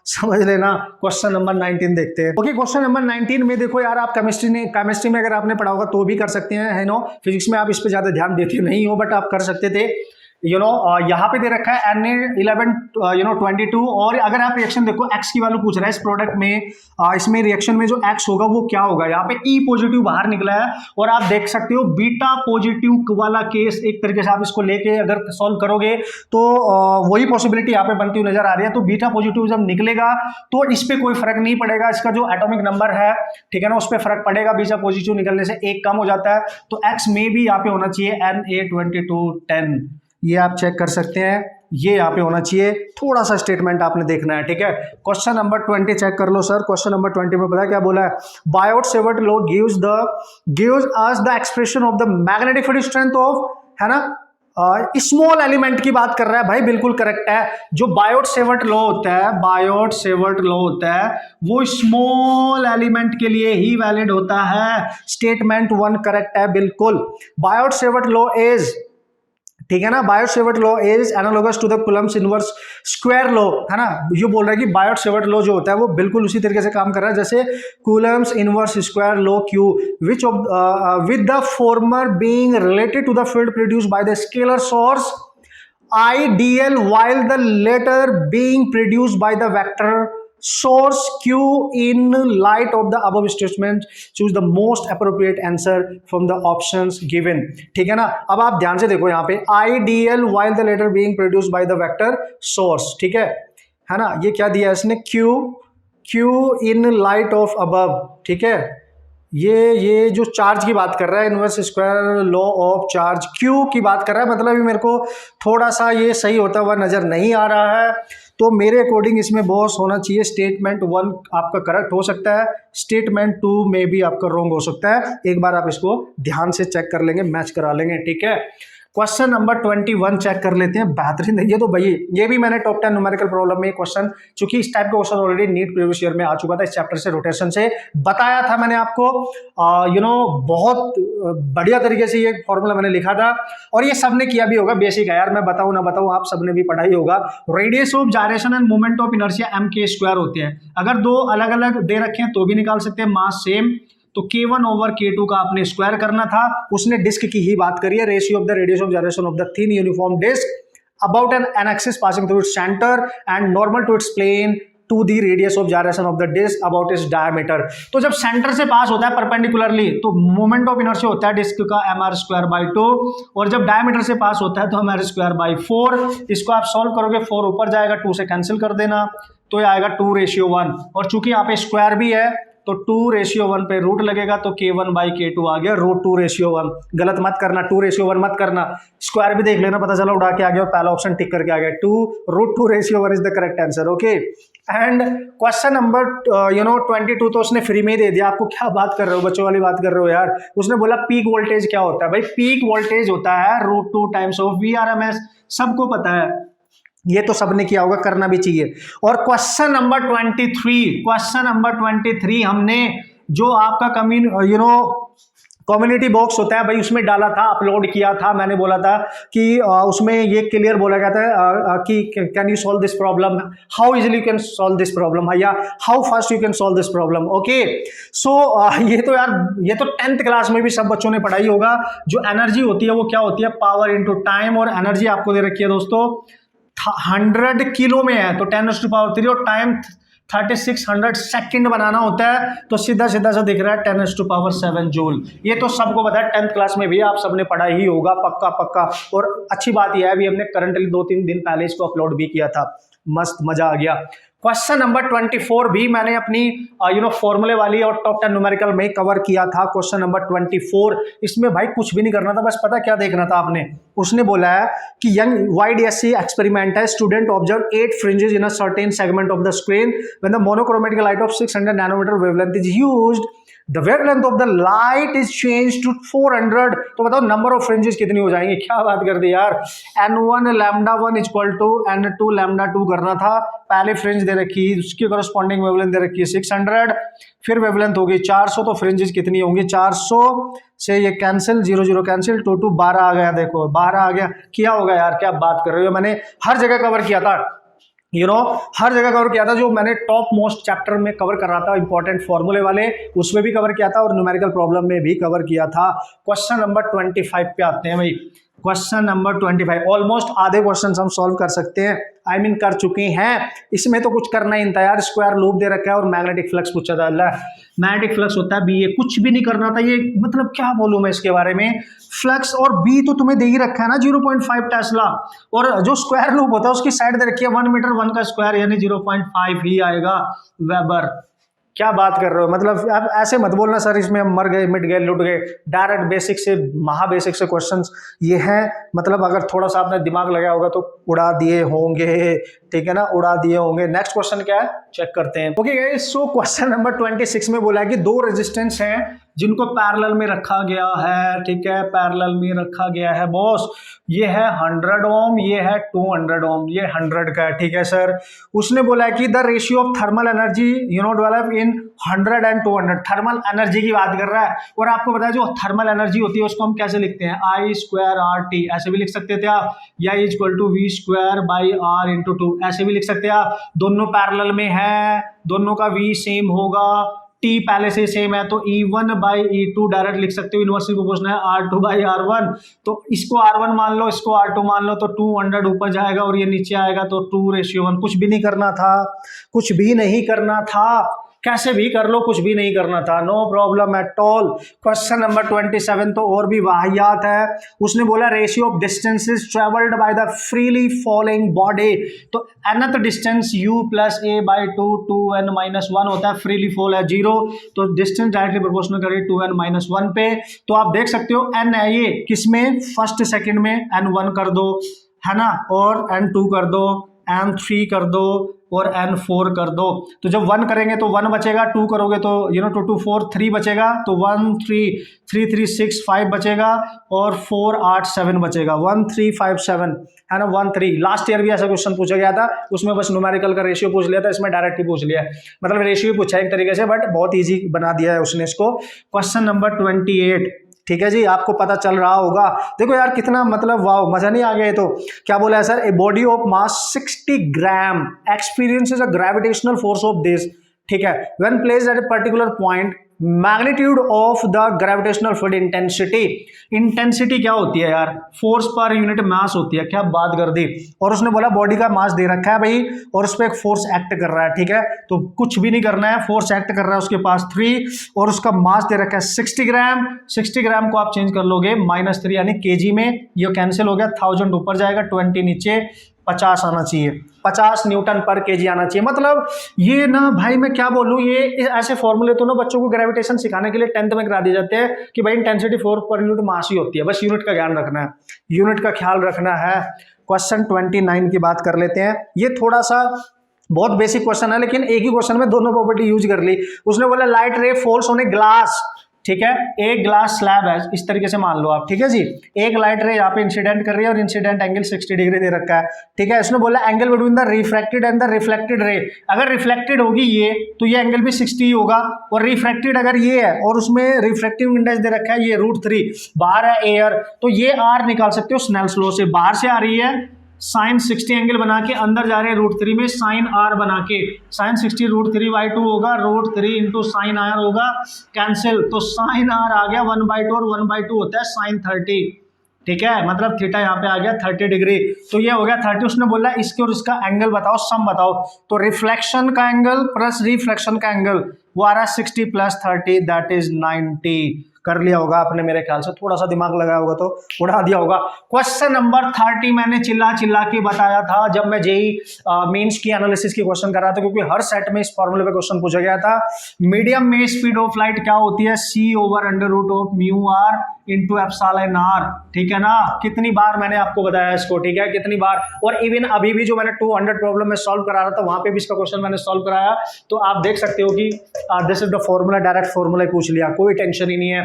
समझ लेना। क्वेश्चन नंबर 19 देखते हैं। ओके, क्वेश्चन नंबर 19 में देखो यार, आप केमिस्ट्री में अगर आपने पढ़ा होगा तो भी कर सकते हैं, है नो, फिजिक्स में आप इस पर ज्यादा ध्यान देते नहीं हो, बट आप कर सकते थे। यहाँ पे दे रखा है Na11 22, और अगर आप रिएक्शन देखो, एक्स की वैल्यू पूछ रहा है इस प्रोडक्ट में, इसमें रिएक्शन में जो एक्स होगा वो क्या होगा, यहाँ पे ई पॉजिटिव बाहर निकला है, और आप देख सकते हो बीटा पॉजिटिव वाला केस, एक तरीके से आप इसको लेके अगर सॉल्व करोगे तो वही पॉसिबिलिटी यहाँ पे बनती हुई नजर आ रही है। तो बीटा पॉजिटिव जब निकलेगा तो इस पर कोई फर्क नहीं पड़ेगा, इसका जो एटॉमिक नंबर है, ठीक है ना, उस पर फर्क पड़ेगा, बीटा पॉजिटिव निकलने से एक कम हो जाता है, तो एक्स में भी यहाँ पे होना चाहिए Na22 10, ये आप चेक कर सकते हैं, ये यहाँ पे होना चाहिए। थोड़ा सा स्टेटमेंट आपने देखना है, ठीक है। क्वेश्चन नंबर 20 चेक कर लो सर। क्वेश्चन नंबर 20 में पता है क्या बोला है, Biot-Savart law gives us the expression of the magnetic field strength of, है ना, स्मॉल एलिमेंट की बात कर रहा है भाई, बिल्कुल करेक्ट है। जो बायोट-सेवर्ट लॉ होता है, बायोट-सेवर्ट लॉ होता है, वो स्मॉल एलिमेंट के लिए ही वैलिड होता है। स्टेटमेंट 1 करेक्ट है, बिल्कुल। बायोट-सेवर्ट लॉ इज, ठीक है ना, Biot Savart law is analogous to the Coulomb's inverse square law, है ना। ये बोल रहा है कि बायोट-सेवर्ट लॉ जो होता है वो बिल्कुल उसी तरीके से काम कर रहा है जैसे Coulomb's inverse square law Q, which with the former being related to the field produced by the scalar source IDL while the latter being produced by the vector source Q। in light of the above statement choose the most appropriate answer from the options given, ठीक है ना। अब आप ध्यान से देखो यहाँ पे IDL while the latter being produced by the vector source, ठीक है ना, ये क्या दिया है इसने, Q in light of above, ठीक है। ये जो चार्ज की बात कर रहा है, inverse square law of charge, Q की बात कर रहा है, मतलब मेरे को थोड़ा सा ये सही होता हुआ नजर नहीं आ रहा है, तो मेरे अकॉर्डिंग इसमें बॉस होना चाहिए स्टेटमेंट 1 आपका करेक्ट हो सकता है, स्टेटमेंट 2 में भी आपका रॉन्ग हो सकता है। एक बार आप इसको ध्यान से चेक कर लेंगे, मैच करा लेंगे, ठीक है। क्वेश्चन नंबर 21 चेक कर लेते हैं, बेहतरीन। ये तो भाई ये भी मैंने टॉप 10 न्यूमेरिकल प्रॉब्लम में क्वेश्चन, चूंकि इस टाइप का question already NEET previous year में आ चुका था, इस चैप्टर से रोटेशन से बताया था मैंने आपको, बहुत बढ़िया तरीके से ये फॉर्मूला मैंने लिखा था, और ये सबने किया भी होगा, बेसिक है यार, मैं बताऊं ना बताऊं आप सबने भी पढ़ा ही होगा। Radius of gyration end moment of inertia m² होते हैं, अगर दो अलग अलग दे रखे हैं तो भी निकाल सकते हैं, मास सेम, तो K1/K2 का आपने स्क्वायर करना था। उसने डिस्क की ही बात करी है, ratio of the radius of gyration of the thin uniform disc about an axis passing through its centre and normal to its plane to the radius of gyration of the disc about its diameter. तो जब सेंटर से पास होता है परपेंडिकुलरली तो मोमेंट ऑफ इनर्शिया होता है डिस्क का mr²/2, और जब डायमीटर से पास होता है तो mr²/4। इसको आप सॉल्व करोगे, 4 ऊपर जाएगा, 2 से कैंसिल कर देना, तो ये आएगा 2:1, और चूंकि यहाँ पे स्क्वायर भी है तो 2:1 पे रूट लगेगा, तो K1/K2 आ गया √2:1। गलत मत करना, 2:1 मत करना, स्क्वायर भी देख लेना, पता चला उड़ा के आ गया और पहला ऑप्शन टिक करके आ गया, 2√2:1 is the correct answer, okay. And question number 22 तो उसने फ्री में ही दे दिया आपको, क्या बात कर रहे हो, बच्चों वाली बात कर रहे हो यार। उसने बोला पीक वोल्टेज क्या होता है, भाई पीक वोल्टेज होता है √2 टाइम्स ऑफ VRMS, सबको पता है, ये तो सबने किया होगा, करना भी चाहिए। और क्वेश्चन नंबर 23 हमने जो आपका कम्युनिटी बॉक्स होता है भाई, उसमें डाला था, अपलोड किया था, मैंने बोला था कि उसमें ये क्लियर बोला गया था कि can you solve this problem, how easily you can solve this problem, या how fast you can solve this problem. Okay, so ये तो यार, ये तो 10th क्लास में भी सब बच्चों ने पढ़ाई होगा। जो एनर्जी होती है वो क्या होती है, पावर इंटू टाइम, और एनर्जी आपको दे रखी है दोस्तों 100 किलो में है, तो 10⁻³ और टाइम 3600 सेकंड बनाना होता है, तो सीधा सीधा सा दिख रहा है 10⁻7 जूल। ये तो सबको पता है, 10th क्लास में भी आप सबने पढ़ा ही होगा पक्का पक्का। और अच्छी बात यह है, अभी हमने करंटली 2-3 दिन पहले इसको अपलोड भी किया था, मस्त मजा आ गया। क्वेश्चन नंबर 24 भी मैंने अपनी फॉर्मूले वाली और टॉप 10 न्यूमेरिकल में कवर किया था। क्वेश्चन नंबर 24, इसमें भाई कुछ भी नहीं करना था, बस पता क्या देखना था आपने। उसने बोला है कि यंग YDSC एक्सपेरिमेंट है, student observe 8 fringes in a certain segment of the screen when the monochromatic light of 600 nanometre wavelength is used, the wavelength of the light is change to 400। तो बताओ नंबर ऑफ फ्रिंजेस कितनी हो जाएंगी, क्या बात कर दी यार। N1 λ1 इक्वल टू N2 λ2 करना था। पहले फ्रिंज दे रखी, उसकी करस्पॉन्डिंग वेवलेंथ दे रखी है 600, फिर वेवलेंथ होगी 400, तो फ्रिंजेस कितनी होंगी 400 से ये कैंसिल, 0 0 कैंसिल, 2 2 12 आ गया। देखो 12 आ गया, किया होगा यार, क्या बात कर रहे हो। मैंने हर जगह कवर किया था, हर जगह कवर किया था। जो मैंने टॉप मोस्ट चैप्टर में कवर कर रहा था, इंपॉर्टेंट फॉर्मूले वाले, उसमें भी कवर किया था और न्यूमेरिकल प्रॉब्लम में भी कवर किया था। क्वेश्चन नंबर 25 पे आते हैं भाई। क्वेश्चन नंबर 25, ऑलमोस्ट आधे क्वेश्चन हम सॉल्व कर सकते हैं, आई मीन कर चुके हैं। इसमें तो कुछ करना ही था यार, स्क्वायर लूप दे रखा है और मैग्नेटिक फ्लक्स पूछा था। अल्लाह, मैग्नेटिक फ्लक्स होता है बी, ये कुछ भी नहीं करना था। ये मतलब क्या बोलूं मैं इसके बारे में, फ्लक्स और बी तो तुम्हें दे ही रखा है ना 0.5 टेस्ला, और जो स्क्वायर लूप होता है उसकी साइड दे रखी है 1 मीटर, 1 का स्क्वायर यानी 0.5 ही आएगा वेबर। क्या बात कर रहे हो, मतलब अब ऐसे मत बोलना सर इसमें हम मर गए, मिट गए, लुट गए। डायरेक्ट बेसिक से, महा बेसिक से क्वेश्चंस ये हैं, मतलब अगर थोड़ा सा आपने दिमाग लगाया होगा तो उड़ा दिए होंगे, ठीक है ना, उड़ा दिए होंगे। नेक्स्ट क्वेश्चन क्या है, चेक करते हैं। Okay guys, so question number 26 में बोला है कि 2 रेजिस्टेंस हैं जिनको पैरेलल में रखा गया है, ठीक है, पैरेलल में रखा गया है बॉस। ये है 100 ओम, ये है 200 ओम, ये 100 का है, ठीक है सर। उसने बोला है कि the ratio of thermal energy develop in 100 and 200, thermal energy की बात कर रहा है। और आपको पता है जो थर्मल एनर्जी होती है उसको हम कैसे लिखते हैं, I²RT, ऐसे भी लिख सकते थे आप, या इक्वल टू V²/R/2, ऐसे भी लिख सकते हैं आप। दोनों पैरेलल में है, दोनों का V सेम होगा, T पहले से सेम है, तो E1/E2 डायरेक्ट लिख सकते हो, इनवर्सली प्रोपोर्शनल है R2/R1। तो इसको R1 मान लो, इसको R2 मान लो, तो 200 ऊपर जाएगा और ये नीचे आएगा, तो 2:1। कुछ भी नहीं करना था, कुछ भी नहीं करना था, कैसे भी कर लो, कुछ भी नहीं करना था, no problem at all. Question number 27 तो और भी वाहियात है। उसने बोला ratio of distances travelled by the freely falling body, तो nth distance u + a/2 2n-1 होता है, फ्रीली फॉल है 0, तो डिस्टेंस डायरेक्टली प्रोपोर्शनल करिए 2n-1 पे। तो आप देख सकते हो n है ये किसमें, फर्स्ट सेकंड में, n1 कर दो, है ना, और n2 कर दो, n3 कर दो और n4 कर दो। तो जब 1 करेंगे तो 1 बचेगा, 2 करोगे तो 2 2 4 3 बचेगा, तो 1 3 3 3 6 5 बचेगा, और 4 8 7 बचेगा, 1 3 5 7, है ना, 1 3। लास्ट ईयर भी ऐसा क्वेश्चन पूछा गया था, उसमें बस न्यूमेरिकल का रेशियो पूछ लिया था, इसमें डायरेक्ट ही पूछ लिया है, मतलब रेशियो ही पूछा है एक तरीके से, बट बहुत ईजी बना दिया है उसने इसको। क्वेश्चन नंबर 28, ठीक है जी, आपको पता चल रहा होगा। देखो यार कितना, मतलब वाओ, मजा नहीं आ गया। तो क्या बोला है sir, a body of mass 60 gram experiences a gravitational force of this, ठीक है, when placed at a particular point, magnitude of the gravitational field intensity. Intensity क्या होती है यार, फोर्स पर यूनिट मास होती है, क्या बात कर दी। और उसने बोला बॉडी का मास दे रखा है भाई, और उस पर एक फोर्स एक्ट कर रहा है, ठीक है, तो कुछ भी नहीं करना है, फोर्स एक्ट कर रहा है उसके पास 3, और उसका मास दे रखा है 60 ग्राम। 60 ग्राम को आप चेंज कर लोगे -3 यानी केजी में, ये कैंसिल हो गया, 1000 ऊपर जाएगा, 20 नीचे, 50 आना चाहिए, 50 न्यूटन पर केजी आना चाहिए। मतलब ये ना भाई मैं क्या बोलूँ, ये ऐसे फॉर्मूले तो ना बच्चों को ग्रेविटेशन सिखाने के लिए 10th में करा दिए जाते हैं कि भाई इंटेंसिटी 4 पर यूनिट मास ही होती है, बस यूनिट का ज्ञान रखना है, यूनिट का ख्याल रखना है। क्वेश्चन 29 की बात कर लेते हैं। ये थोड़ा सा बहुत बेसिक क्वेश्चन है, लेकिन एक ही क्वेश्चन में दोनों प्रॉपर्टी यूज कर ली। उसने बोला लाइट रे फॉल्स ऑन ए ग्लास, ठीक है, एक ग्लास स्लैब है इस तरीके से मान लो आप, ठीक है जी, एक लाइट रे यहाँ पे इंसिडेंट कर रही है और इंसिडेंट एंगल 60 डिग्री दे रखा है, ठीक है। इसने बोला angle between the refracted and the reflected ray, अगर रिफ्लेक्टेड होगी ये तो ये एंगल भी 60 ही होगा, और रिफ्रैक्टेड अगर ये है और उसमें रिफ्रैक्टिव इंडेक्स दे रखा है ये √3, बाहर है एयर, तो ये R निकाल सकते हो स्नेल्स लॉ से, बाहर से आ रही है साइन 60 एंगल बना के, अंदर जा रहे हैं √3 में साइन R बना के, साइन 60 √3/2 होगा, √3 इंटू साइन R होगा, कैंसिल, तो साइन R आ गया 1/2 और 1/2 होता है साइन 30, ठीक है, मतलब थीटा यहाँ पे आ गया 30 डिग्री, तो ये हो गया 30। उसने बोला इसके और इसका एंगल बताओ, सम बताओ, तो रिफ्लेक्शन का एंगल प्लस रिफ्लेक्शन का एंगल वो आ रहा है 60 + 30 दैट इज 90। कर लिया होगा आपने मेरे ख्याल से, थोड़ा सा दिमाग लगाया होगा तो उड़ा दिया होगा। क्वेश्चन नंबर 30 मैंने चिल्ला चिल्ला के बताया था जब मैं जेई मेंस की एनालिसिस की क्वेश्चन कर रहा था, क्योंकि हर सेट में इस फॉर्मूले पे क्वेश्चन पूछा गया था। मीडियम में स्पीड ऑफ लाइट क्या होती है, C/√μr इंटू एप्सिलॉन r, ठीक है ना। कितनी बार मैंने आपको बताया इसको, ठीक है, कितनी बार, और इवन अभी भी जो मैंने 200 प्रॉब्लम में सॉल्व करा रहा था वहां पे भी इसका क्वेश्चन मैंने सॉल्व कराया, तो आप देख सकते हो कि this is the formula, direct formula पूछ लिया, कोई टेंशन ही नहीं है,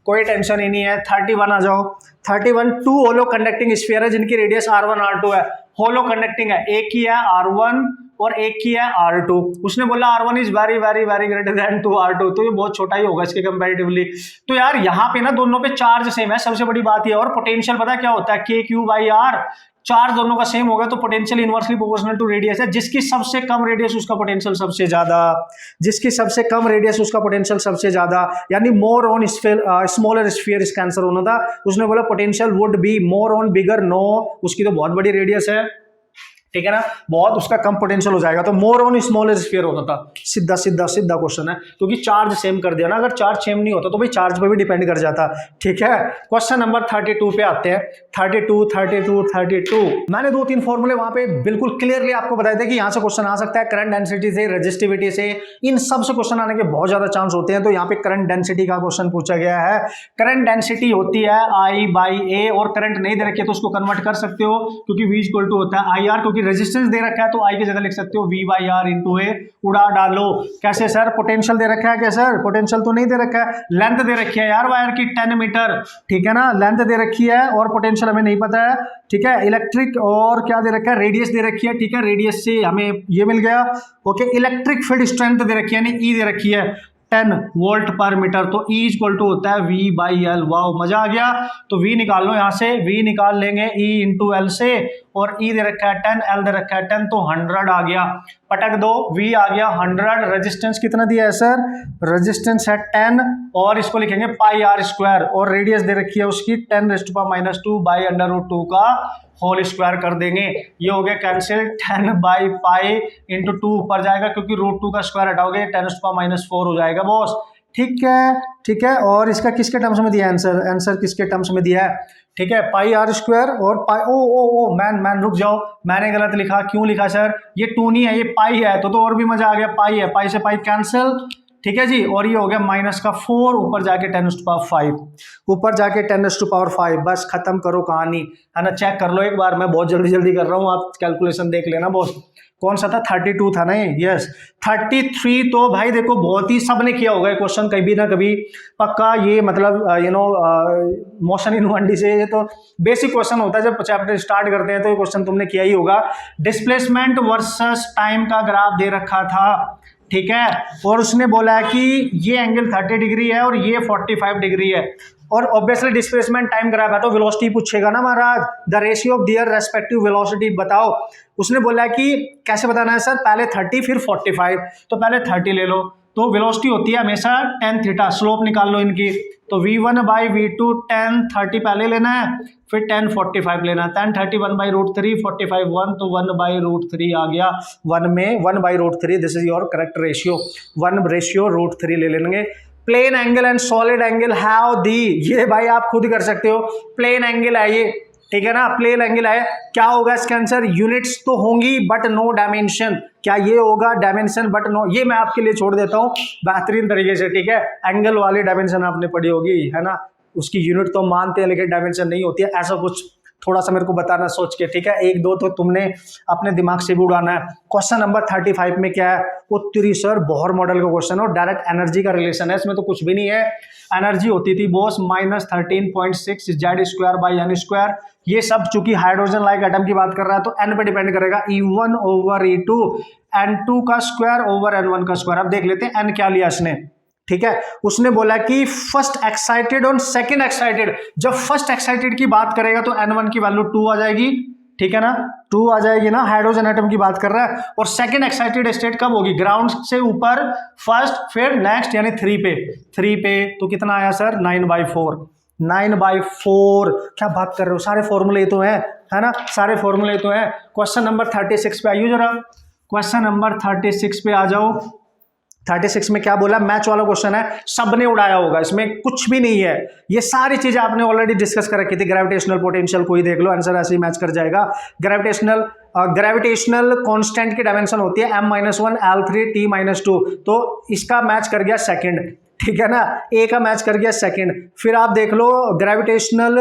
कोई टेंशन ही नहीं है। 31 आ जाओ। 31 2 होलो कंडक्टिंग स्फीयर है जिनकी रेडियस R1 R2 है, होलो कंडक्टिंग है, एक ही है R1 और एक ही है R2। उसने बोला R1 is very very very greater than 2 R2, तो ये बहुत छोटा ही होगा इसके कंपैरेटिवली। तो यार यहाँ पे ना दोनों पे चार्ज सेम है, सबसे बड़ी बात ये, और पोटेंशियल पता क्या होता है, Q/R, चार्ज दोनों का सेम होगा तो potential inversely proportional to radius है, जिसकी सबसे कम रेडियस उसका पोटेंशियल सबसे ज्यादा, जिसकी सबसे कम रेडियस उसका पोटेंशियल सबसे ज्यादा, यानी मोर ऑन स्मॉलर स्फीयर इसका आंसर होना था। उसने बोला potential would be more on bigger, no, उसकी तो बहुत बड़ी रेडियस है, ठीक है ना, बहुत उसका कम पोटेंशियल हो जाएगा, तो मोर ऑन स्मॉलर स्फीयर होता था। सीधा सीधा सीधा क्वेश्चन है, क्योंकि चार्ज सेम कर दिया ना, अगर चार्ज सेम नहीं होता तो भाई चार्ज पे भी डिपेंड कर जाता, ठीक है। क्वेश्चन नंबर 32 पे आते हैं। 32 मैंने 2-3 फॉर्मूले वहां पे बिल्कुल क्लियरली आपको बताए थे कि यहां से क्वेश्चन आ सकता है, करंट डेंसिटी से, रेजिस्टिविटी से, इन सब से क्वेश्चन आने के बहुत ज्यादा चांस होते हैं। तो यहाँ पे करंट डेंसिटी का क्वेश्चन पूछा गया है। करंट डेंसिटी होती है I/A, और करंट नहीं दे रखी है तो उसको कन्वर्ट कर सकते हो, क्योंकि V = होता है IR, क्योंकि रेजिस्टेंस दे रखा है तो I की जगह लिख सकते हो V/R × A, उड़ा डालो। कैसे सर, पोटेंशियल दे रखा है क्या सर, पोटेंशियल तो नहीं दे रखा है, लेंथ दे रखी है यार वायर की 10 मीटर, ठीक है ना, लेंथ दे रखी है और पोटेंशियल हमें नहीं पता है, ठीक है। इलेक्ट्रिक और क्या दे रखा है, रेडियस दे रखी है, ठीक है, रेडियस से हमें ये मिल गया, ओके। इलेक्ट्रिक फील्ड स्ट्रेंथ दे रखी है, यानी E दे रखी है 10 वोल्ट पर मीटर, तो E = होता है V/L। वाओ, मजा आ गया। तो V निकाल लो, यहाँ से V निकाल लेंगे E × L से, और E दे रखा है 10, L दे रखा है 10, तो 100 आ गया, पटक दो, V आ गया 100। रेजिस्टेंस कितना दिया है सर, रेजिस्टेंस है 10, और इसको लिखेंगे πr², और रेडियस दे रखी है उसकी 10⁻²/√2 का होल स्क्वायर कर देंगे, ये हो गया कैंसिल। 10/π × 2 ऊपर जाएगा क्योंकि √2 का स्क्वायर हटाओगे 10⁻⁴ हो जाएगा बॉस, ठीक है, ठीक है। और इसका किसके टर्म्स में दिया है आंसर, आंसर किसके टर्म्स में दिया है, ठीक है, πr² और पाई, ओ मैन रुक जाओ, मैंने गलत लिखा, क्यों लिखा सर, ये 2 नहीं है, ये पाई है, तो और भी मजा आ गया, पाई है, पाई से पाई कैंसिल, ठीक है जी, और ये हो गया -4, ऊपर जाके 10⁵, ऊपर जाके 10⁵, बस खत्म करो कहानी, है ना। चेक कर लो एक बार, मैं बहुत जल्दी जल्दी कर रहा हूँ, आप कैलकुलेशन देख लेना बॉस। कौन सा था, 32 था ना ये, यस। 33 तो भाई देखो बहुत ही सबने किया होगा क्वेश्चन कभी ना कभी, पक्का, ये मतलब मोशन इन 1D से, ये तो बेसिक क्वेश्चन होता है जब चैप्टर स्टार्ट करते हैं, तो ये क्वेश्चन तुमने किया ही होगा। डिस्प्लेसमेंट वर्सेस टाइम का ग्राफ दे रखा था, ठीक है, और उसने बोला है कि ये एंगल 30 डिग्री है और ये 45 डिग्री है, और ऑब्वियसली डिस्प्लेसमेंट टाइम ग्राफ है तो वेलोसिटी पूछेगा ना महाराज, the ratio of their respective velocity बताओ। उसने बोला है कि कैसे बताना है सर, पहले 30 फिर 45, तो पहले 30 ले लो, तो वेलोसिटी होती है हमेशा tan थीटा, स्लोप निकाल लो इनकी, तो V1/V2 tan 30 पहले लेना है, फिर tan 45 लेना है, tan 30 1/√3, 45 1, तो 1/√3 आ गया, 1 में 1/√3, this is your correct ratio, 1/√3 ले लेंगे। Plane angle and solid angle have दी, ये भाई आप खुद कर सकते हो, प्लेन एंगल है ये, ठीक है ना, प्लेन एंगल है, क्या होगा इसका आंसर, यूनिट्स तो होंगी बट नो डायमेंशन, क्या ये होगा डायमेंशन बट नो, ये मैं आपके लिए छोड़ देता हूँ बेहतरीन तरीके से, ठीक है। एंगल वाली डायमेंशन आपने पढ़ी होगी, है ना, उसकी यूनिट तो मानते हैं लेकिन डायमेंशन नहीं होती है, ऐसा कुछ थोड़ा सा मेरे को बताना सोच के, ठीक है। एक दो तो तुमने अपने दिमाग से भी उड़ाना है। क्वेश्चन नंबर 35 में क्या है, उत्तरी सर बोहर मॉडल का क्वेश्चन है और डायरेक्ट एनर्जी का रिलेशन है, इसमें तो कुछ भी नहीं है। एनर्जी होती थी बॉस -13.6 Z²/n²। ये सब चूंकि हाइड्रोजन लाइक एटम की बात कर रहा है तो n पे डिपेंड करेगा, E1/E2 N2 का स्क्वायर ओवर N1 का स्क्वायर। अब देख लेते हैं n क्या लिया इसने, ठीक है। उसने बोला कि फर्स्ट एक्साइटेड और सेकंड एक्साइटेड। जब फर्स्ट एक्साइटेड की बात करेगा तो N1 की वैल्यू 2 आ जाएगी, ठीक है ना, 2 आ जाएगी ना, हाइड्रोजन एटम की बात कर रहा है। और सेकंड एक्साइटेड स्टेट कब होगी, ग्राउंड से ऊपर फर्स्ट, फिर नेक्स्ट यानी 3 पे। तो कितना आया सर, 9/4। 9/4। क्या बात कर रहे हो, सारे फॉर्मूले तो हैं, है ना, सारे फॉर्मूले तो हैं। क्वेश्चन नंबर 36 पे आइए जरा, क्वेश्चन नंबर 36 पे आ जाओ। 36 में क्या बोला, मैच वाला क्वेश्चन है, सबने उड़ाया होगा, इसमें कुछ भी नहीं है। ये सारी चीजें आपने ऑलरेडी डिस्कस कर रखी थी। ग्रेविटेशनल पोटेंशियल कोई देख लो, आंसर ऐसे ही मैच कर जाएगा। ग्रेविटेशनल कांस्टेंट की डायमेंशन होती है M-1 L3 T-2, तो इसका मैच कर गया सेकंड, ठीक है ना, ए का मैच कर गया सेकंड। फिर आप देख लो ग्रेविटेशनल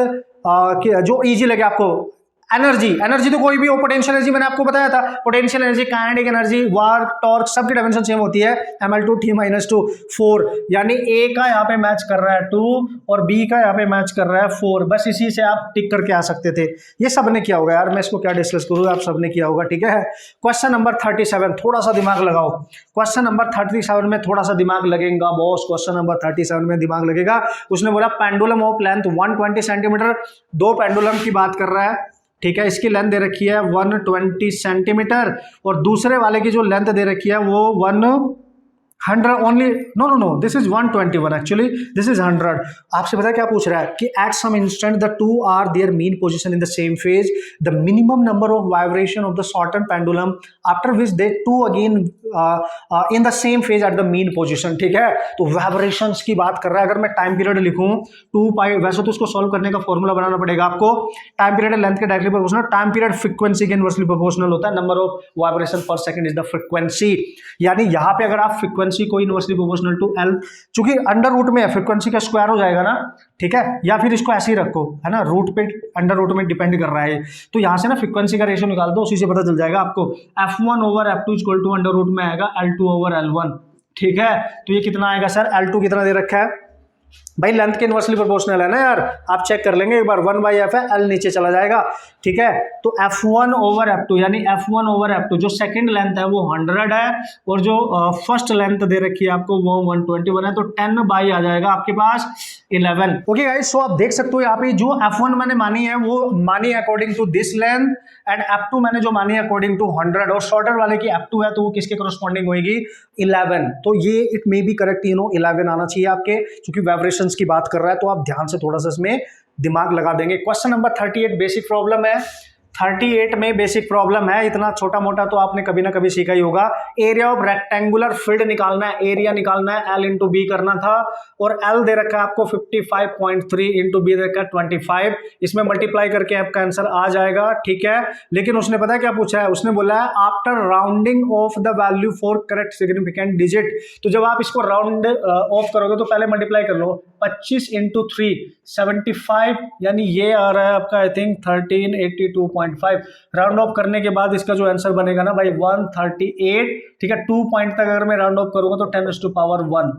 जो इजी लगे आपको, एनर्जी तो कोई भी हो, पोटेंशियल एनर्जी मैंने आपको बताया था, potential energy, kinetic energy, work, torque, सबकी डायमेंशन सेम होती है, ml2 T-2 4। यानी ए का यहाँ पे मैच कर रहा है 2 और बी का यहाँ पे मैच कर रहा है 4। बस इसी से आप टिक करके आ सकते थे। ये सबने किया होगा यार, मैं इसको क्या डिस्कस करूँ, आप सबने किया होगा, ठीक है। क्वेश्चन नंबर 37, थोड़ा सा दिमाग लगाओ। क्वेश्चन नंबर 37 में थोड़ा सा दिमाग लगेगा बॉस, क्वेश्चन नंबर 37 में दिमाग लगेगा। उसने बोला पेंडुलम ऑफ लेंथ 120 सेंटीमीटर, दो पेंडुलम की बात कर रहा है, ठीक है। इसकी लेंथ दे रखी है 120 सेंटीमीटर और दूसरे वाले की जो लेंथ दे रखी है वो 100 only, no this is 121, actually this is 100। आपसे पता क्या पूछ रहा है कि at some instant the two are their mean position in the same phase, the minimum number of vibration of the shorter pendulum after which they two again in the same phase at the mean position, ठीक है। तो वाइब्रेशंस की बात कर रहा है। अगर मैं टाइम पीरियड लिखूं 2π, वैसे तो उसको सॉल्व करने का फॉर्मूला बनाना पड़ेगा आपको। टाइम पीरियड लेंथ के directly proportional, time period frequency के इनवर्सली प्रोपोर्शनल होता है, नंबर ऑफ वाइब्रेशन पर सेकंड इज द फ्रीक्वेंसी। यानी यहां पे अगर आप फ्रीक्वेंसी को इनवर्सली प्रोपोर्शनल टू L, चूंकि अंडर रूट में है, फ्रीक्वेंसी का स्क्वायर हो जाएगा ना, ठीक है, या फिर इसको ऐसे ही रखो, है ना, रूट पे अंडर रूट में डिपेंड कर रहा है, तो यहां से ना फ्रीक्वेंसी का रेशियो निकाल दो, उसी से पता चल जाएगा आपको। F1/F2 equal to under root में आएगा L2/L1, ठीक है। तो ये कितना आएगा सर, L2 कितना दे रखा है भाई, लेंथ के इनवर्सली प्रोपोर्शनल है ना यार, आप चेक कर लेंगे एक बार, 1/f है, L नीचे चला जाएगा, ठीक है। तो F1/F2 यानी F1/F2 जो सेकंड लेंथ है वो 100 है और जो फर्स्ट लेंथ दे रखी है आपको वो 121 है, तो 10 आ जाएगा आपके पास 11। ओके गाइस, सो आप देख सकते हो यहाँ पे जो F1 मैंने मानी है वो मानी according to this length and F2 मैंने जो मानी है अकॉर्डिंग टू 100, और शॉर्टर वाले की F2 है तो वो किसके करस्पॉन्डिंग होगी, 11। तो ये इट मे बी करेक्ट, 11 आना चाहिए आपके, क्योंकि वाइब्रेशंस की बात कर रहा है तो आप ध्यान से थोड़ा सा इसमें दिमाग लगा देंगे। क्वेश्चन नंबर 38 बेसिक प्रॉब्लम है। 38 में बेसिक प्रॉब्लम है, इतना छोटा मोटा तो आपने कभी ना कभी सीखा ही होगा। एरिया ऑफ रेक्टेंगुलर फील्ड निकालना है, एरिया निकालना है, L इंटू बी करना था, और L दे रखा है आपको 55.3 इंटू बी दे रखा है 25, इसमें मल्टीप्लाई करके आपका आंसर आ जाएगा, ठीक है। लेकिन उसने पता है क्या पूछा है, उसने बोला है after rounding off the value for correct significant digit. तो जब आप इसको राउंड ऑफ करोगे तो पहले मल्टीप्लाई कर लो, 25 इंटू 3 75, यानी ये आ रहा है आपका आई थिंक 1382.5। राउंड ऑफ करने के बाद इसका जो आंसर बनेगा ना भाई 138, ठीक है। 2 पॉइंट तक अगर मैं राउंड ऑफ करूंगा तो 10⁻1।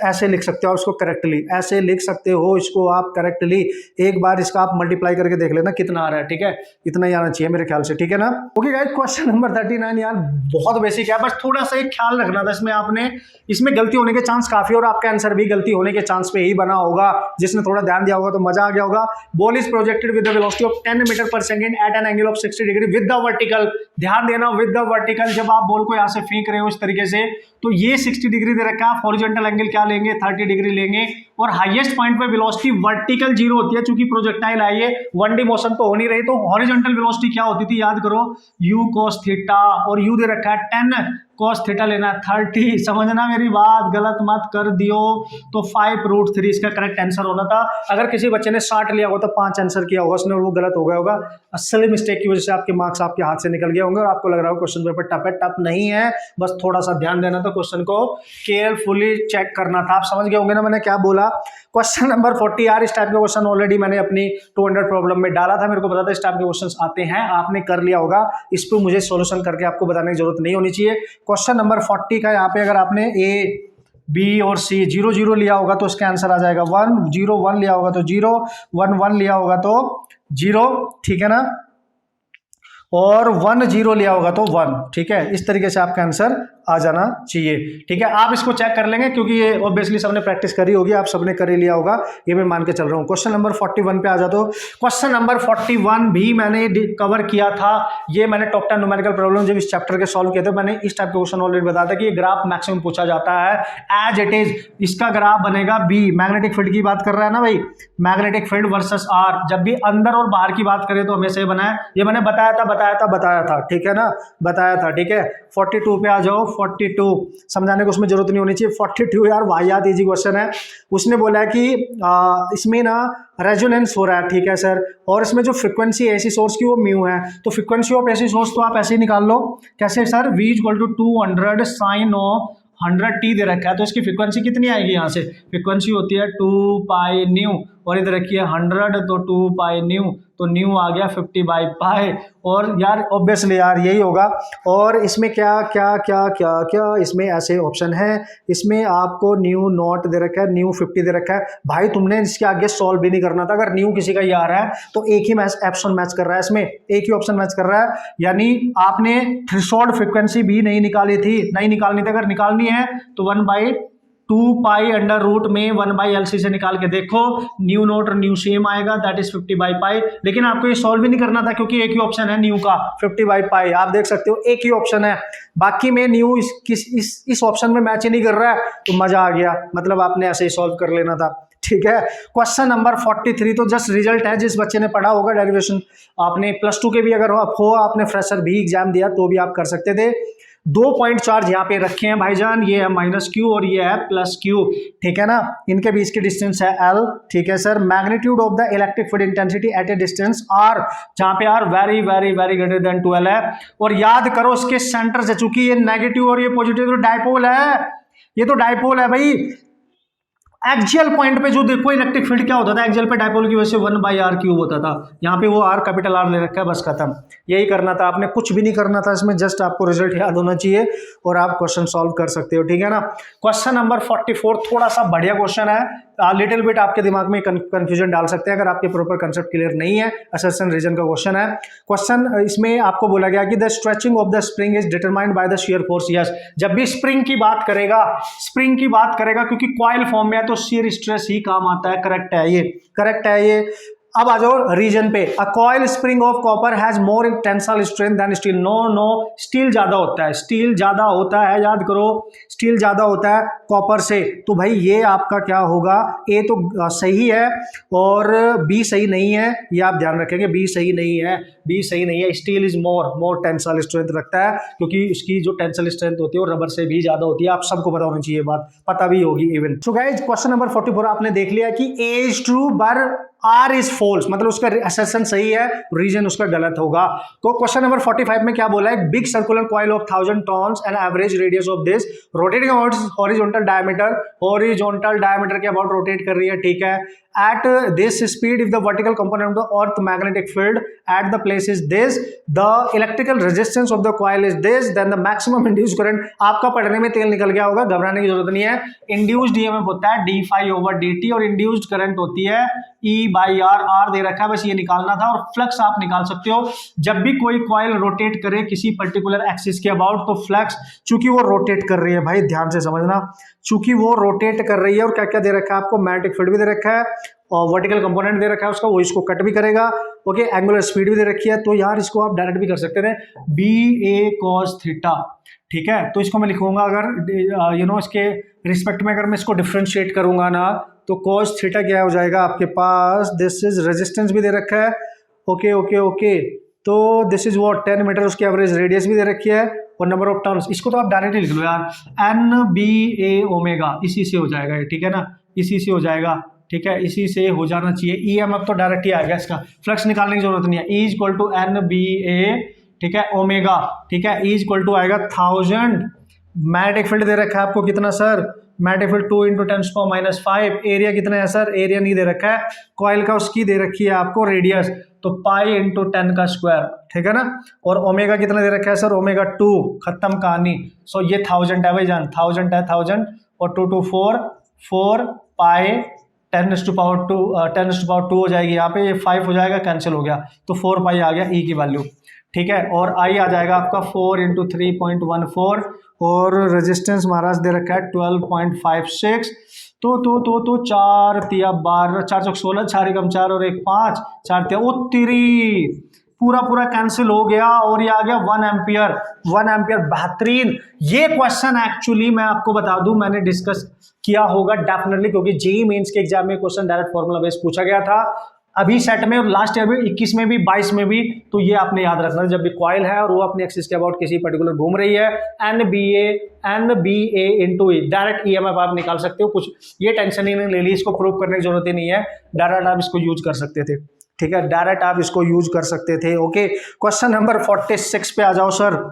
ऐसे लिख सकते हो इसको करेक्टली, ऐसे लिख सकते हो इसको आप करेक्टली। एक बार इसका आप मल्टीप्लाई करके देख लेना कितना आ रहा है, ठीक है, इतना ही आना चाहिए मेरे ख्याल से, ठीक है ना। ओके गाइस, क्वेश्चन नंबर 39 यार बहुत बेसिक है, बस थोड़ा सा एक ख्याल रखना था इसमें, आपने इसमें गलती होने के चांस काफी और आपका आंसर भी गलती होने के चांस पे ही बना होगा। जिसने थोड़ा ध्यान दिया होगा तो मजा आ गया होगा। Ball is projected with the velocity of 10 metre per second at an angle of 60 degree with the vertical. ध्यान देना, विद द वर्टिकल, जब आप बॉल को यहां से फेंक रहे हो इस तरीके से तो ये 60 डिग्री दे रखा है, हॉरिजॉन्टल एंगल क्या लेंगे, 30 डिग्री लेंगे, और हाईएस्ट पॉइंट पे वेलोसिटी वर्टिकल 0 होती है, चूंकि प्रोजेक्टाइल है ये 1D मोशन तो हो नहीं रही, तो हॉरिजॉन्टल वेलोसिटी क्या होती थी याद करो, u cos थीटा, और u दे रखा है 10 कॉस थीटा लेना है 30, समझना मेरी बात, गलत मत कर दियो। तो 5√3 इसका करेक्ट आंसर होना था। अगर किसी बच्चे ने 60 लिया होगा तो 5 आंसर किया होगा उसने और वो गलत हो गया होगा। असली मिस्टेक की वजह से आपके मार्क्स आपके हाथ से निकल गए होंगे और आपको लग रहा होगा क्वेश्चन पेपर टफ है। टफ नहीं है, बस थोड़ा सा ध्यान देना था, क्वेश्चन को केयरफुली चेक करना था। आप समझ गए होंगे ना मैंने क्या बोला। क्वेश्चन नंबर 40 यार, इस टाइप के क्वेश्चन ऑलरेडी मैंने अपनी 200 प्रॉब्लम में डाला था, मेरे को पता था इस टाइप के क्वेश्चन आते हैं, आपने कर लिया होगा। इस पर मुझे सॉल्यूशन करके आपको बताने की जरूरत नहीं होनी चाहिए। क्वेश्चन नंबर 40 का यहाँ पे अगर आपने ए बी और सी 0 0 लिया होगा तो इसका आंसर आ जाएगा 1, 0 1 लिया होगा तो 0, 1 1 लिया होगा तो 0, ठीक है ना, और 1 0 लिया होगा तो 1, ठीक है। इस तरीके से आपका आंसर आ जाना चाहिए, ठीक है। आप इसको चेक कर लेंगे क्योंकि ये ऑब्वियसली सबने प्रैक्टिस करी होगी, आप सबने कर ही लिया होगा, ये मैं मान के चल रहा हूँ। क्वेश्चन नंबर 41 पे आ जाता हूँ। क्वेश्चन नंबर 41 भी मैंने कवर किया था, ये मैंने टॉप 10 न्यूमेरिकल प्रॉब्लम जब इस चैप्टर के सॉल्व किए थे, मैंने इस टाइप के क्वेश्चन ऑलरेडी बताया था कि ये ग्राफ मैक्सिमम पूछा जाता है एज इट इज। इसका ग्राफ बनेगा बी, मैग्नेटिक फील्ड की बात कर रहा है ना भाई, मैग्नेटिक फील्ड वर्सेस आर। जब भी अंदर और बाहर की बात करें तो हमेशा ये बना है, ये मैंने बताया था, ठीक है ना, बताया था, ठीक है। 42 पे आ जाओ। 42 समझाने को उसमें जरूरत नहीं होनी चाहिए। 42 यार वाहियात इजी क्वेश्चन है। उसने बोला है कि इसमें ना रेजोनेंस हो रहा है, ठीक है सर, और इसमें जो फ्रीक्वेंसी है एसी सोर्स की वो म्यू है, तो फ्रीक्वेंसी ऑफ एसी सोर्स तो आप ऐसे ही निकाल लो। कैसे sir, v = 200 sine of 100t दे रखा है, तो इसकी फ्रीक्वेंसी कितनी आएगी, यहाँ से फ्रीक्वेंसी होती है 2 पाई न्यू, और इधर रखिए 100 तो 2 पाई न्यू, तो न्यू आ गया 50/पाई। और यार ऑब्वियसली यार यही होगा। और इसमें क्या क्या क्या क्या क्या इसमें ऐसे ऑप्शन है, इसमें आपको न्यू नॉट दे रखा है, न्यू 50 दे रखा है। भाई तुमने इसके आगे सॉल्व भी नहीं करना था, अगर न्यू किसी का ये आ रहा है तो एक ही ऑप्शन मैच कर रहा है, इसमें एक ही ऑप्शन मैच कर रहा है, यानी आपने थ्रेशोल्ड फ्रीक्वेंसी भी नहीं निकाली थी, नहीं निकालनी थी। अगर निकालनी है तो 1/2 पाई अंडर रूट में 1/LC से निकाल के देखो, न्यू नोट और न्यू सेम आएगा, दैट इज 50/पाई। लेकिन आपको ये सॉल्व भी नहीं करना था क्योंकि एक ही ऑप्शन है न्यू का 50/पाई, आप देख सकते हो एक ही ऑप्शन है, बाकी में न्यू इस ऑप्शन में मैच ही नहीं कर रहा है, तो मजा आ गया, मतलब आपने ऐसे ही सॉल्व कर लेना था, ठीक है। क्वेश्चन नंबर 43 तो जस्ट रिजल्ट है, जिस बच्चे ने पढ़ा होगा डेरिवेशन, आपने +2 के भी अगर हो आपने फ्रेशर भी एग्जाम दिया तो भी आप कर सकते थे। 2 पॉइंट चार्ज यहाँ पे रखे हैं भाईजान, ये है -q और ये है +q, ठीक है ना, इनके बीच की डिस्टेंस है l, ठीक है sir. Magnitude of the electric field intensity at A distance r, जहाँ पे r very very very greater than 12 है। और याद करो इसके सेंटर से, चूंकि ये नेगेटिव और ये पॉजिटिव तो डायपोल है, ये तो डायपोल है भाई। एक्सियल पॉइंट पे जो देखो इलेक्ट्रिक फील्ड क्या होता था, एक्सियल पे डायपोल की वजह से 1/r³ होता था, यहाँ पे वो r कैपिटल R ले रखा है, बस खत्म। यही करना था आपने, कुछ भी नहीं करना था इसमें, जस्ट आपको रिजल्ट याद होना चाहिए और आप क्वेश्चन सॉल्व कर सकते हो, ठीक है ना। क्वेश्चन नंबर 44 थोड़ा सा बढ़िया क्वेश्चन है, लिटिल बिट आपके दिमाग में कंफ्यूजन डाल सकते हैं अगर आपके प्रॉपर कंसेप्ट क्लियर नहीं है। असर्शन रीजन का क्वेश्चन है। क्वेश्चन इसमें आपको बोला गया कि the stretching of the spring is determined by the shear force. Yes, जब भी स्प्रिंग की बात करेगा, स्प्रिंग की बात करेगा क्योंकि कॉइल फॉर्म में है तो शियर स्ट्रेस ही काम आता है, करेक्ट है ये, करेक्ट है ये। अब आ जाओ रीजन पे, a coil spring of copper has more tensile strength than steel. No, steel ज्यादा होता है, स्टील ज्यादा होता है, याद करो स्टील ज्यादा होता है कॉपर से। तो भाई ये आपका क्या होगा, ए तो सही है और बी सही नहीं है, ये आप ध्यान रखेंगे, बी सही नहीं है, बी सही नहीं है। Steel is more tensile strength रखता है क्योंकि इसकी जो टेंसाइल स्ट्रेंथ होती है वो रबर से भी ज्यादा होती है, आप सबको पता होना चाहिए, बात पता भी होगी even. So guys question number 44 आपने देख लिया कि ए इज ट्रू पर R इज फॉल्स, मतलब उसका असर्शन सही है, रीजन उसका गलत होगा। तो क्वेश्चन नंबर 45 में क्या बोला है, big circular coil of 1000 turns and average radius of this rotating about horizontal diameter के अबाउट रोटेट कर रही है, ठीक है। at this speed if the vertical component of the earth magnetic field at the place is this, the electrical resistance of the coil is this, then the maximum induced current। आपका पढ़ने में तेल निकल गया होगा, घबराने की जरूरत नहीं है। इंड्यूस्ड ईएमएफ होता है d∅/dt और इंड्यूस्ड करंट होती है E/R, R दे रखा है, बस ये निकालना था। और फ्लक्स आप निकाल सकते हो, जब भी कोई कॉइल रोटेट करे किसी पर्टिकुलर एक्सिस के अबाउट, तो फ्लक्स चूंकि वो रोटेट कर रही है, भाई ध्यान से समझना, चूंकि वो रोटेट कर रही है और क्या क्या दे रखा है आपको, मैग्नेटिक फील्ड भी दे रखा है और वर्टिकल कंपोनेंट दे रखा है उसका, वो इसको कट भी करेगा, ओके। एंगुलर स्पीड भी दे रखी है, तो यार इसको आप डायरेक्ट भी कर सकते थे, BA cos थीटा, ठीक है। तो इसको मैं लिखूंगा अगर इसके रिस्पेक्ट में अगर मैं इसको डिफ्रेंशिएट करूंगा ना, तो cos थीटा क्या हो जाएगा आपके पास, दिस इज रेजिस्टेंस भी दे रखा है, ओके। तो दिस इज व्हाट 10 मीटर, उसकी एवरेज रेडियस भी दे रखी है और नंबर ऑफ टर्न्स, इसको तो आप डायरेक्टली लिख लो यार, NBA इसी से हो जाएगा ये, ठीक है ना, इसी से हो जाएगा, ठीक है, इसी से हो जाना चाहिए। EMF तो डायरेक्ट ही आएगा, इसका फ्लक्स निकालने की जरूरत नहीं है। E इक्वल टू NBA, ठीक है, ओमेगा, ठीक है, E इक्वल टू आएगा 1000। मैग्नेटिक फील्ड दे रखा है आपको कितना सर, मैग्नेटिक फील्ड 2 × 10⁻⁵। एरिया कितना है सर, एरिया नहीं दे रखा है, कॉइल का उसकी दे रखी है आपको रेडियस, तो पाई × 10², ठीक है ना। और ओमेगा कितना दे रखा है सर, ओमेगा 2, खत्म कहानी। सो ये 1000 है भाई जान, 1000 है 1000, और 2 2 4 पाई 10⁻², हो जाएगी यहाँ पे, ये 5 हो जाएगा, कैंसिल हो गया, तो 4 पाई आ गया ई की वैल्यू, ठीक है। और आई आ जाएगा आपका 4 × 3.14, और रेजिस्टेंस महाराज दे रखा है 12.56, तो 4 तिया 12, 4 चौक 16, 4 एकम 4 और 1 5, 4 तिया उत्तरी, पूरा कैंसिल हो गया, और ये आ गया 1 एम्पियर। 1 एम्पियर, बेहतरीन। ये क्वेश्चन एक्चुअली मैं आपको बता दूं, मैंने डिस्कस किया होगा डेफिनेटली, क्योंकि जेईई मेंस के एग्जाम में क्वेश्चन डायरेक्ट फॉर्मूला बेस पूछा गया था, अभी सेट में और लास्ट ईयर में 21 में भी 22 में भी। तो ये आपने याद रखना, जब भी कॉइल है और वो अपने एक्सिस के अबाउट किसी पर्टिकुलर घूम रही है, NBA इंटू ई, डायरेक्ट EMF आप निकाल सकते हो, कुछ ये टेंशन ही नहीं ले ली, इसको प्रूव करने की जरूरत ही नहीं है, डायरेक्ट आप इसको यूज कर सकते थे, ठीक है, डायरेक्ट आप इसको यूज कर सकते थे। ओके, क्वेश्चन नंबर 46 पे आ जाओ सर।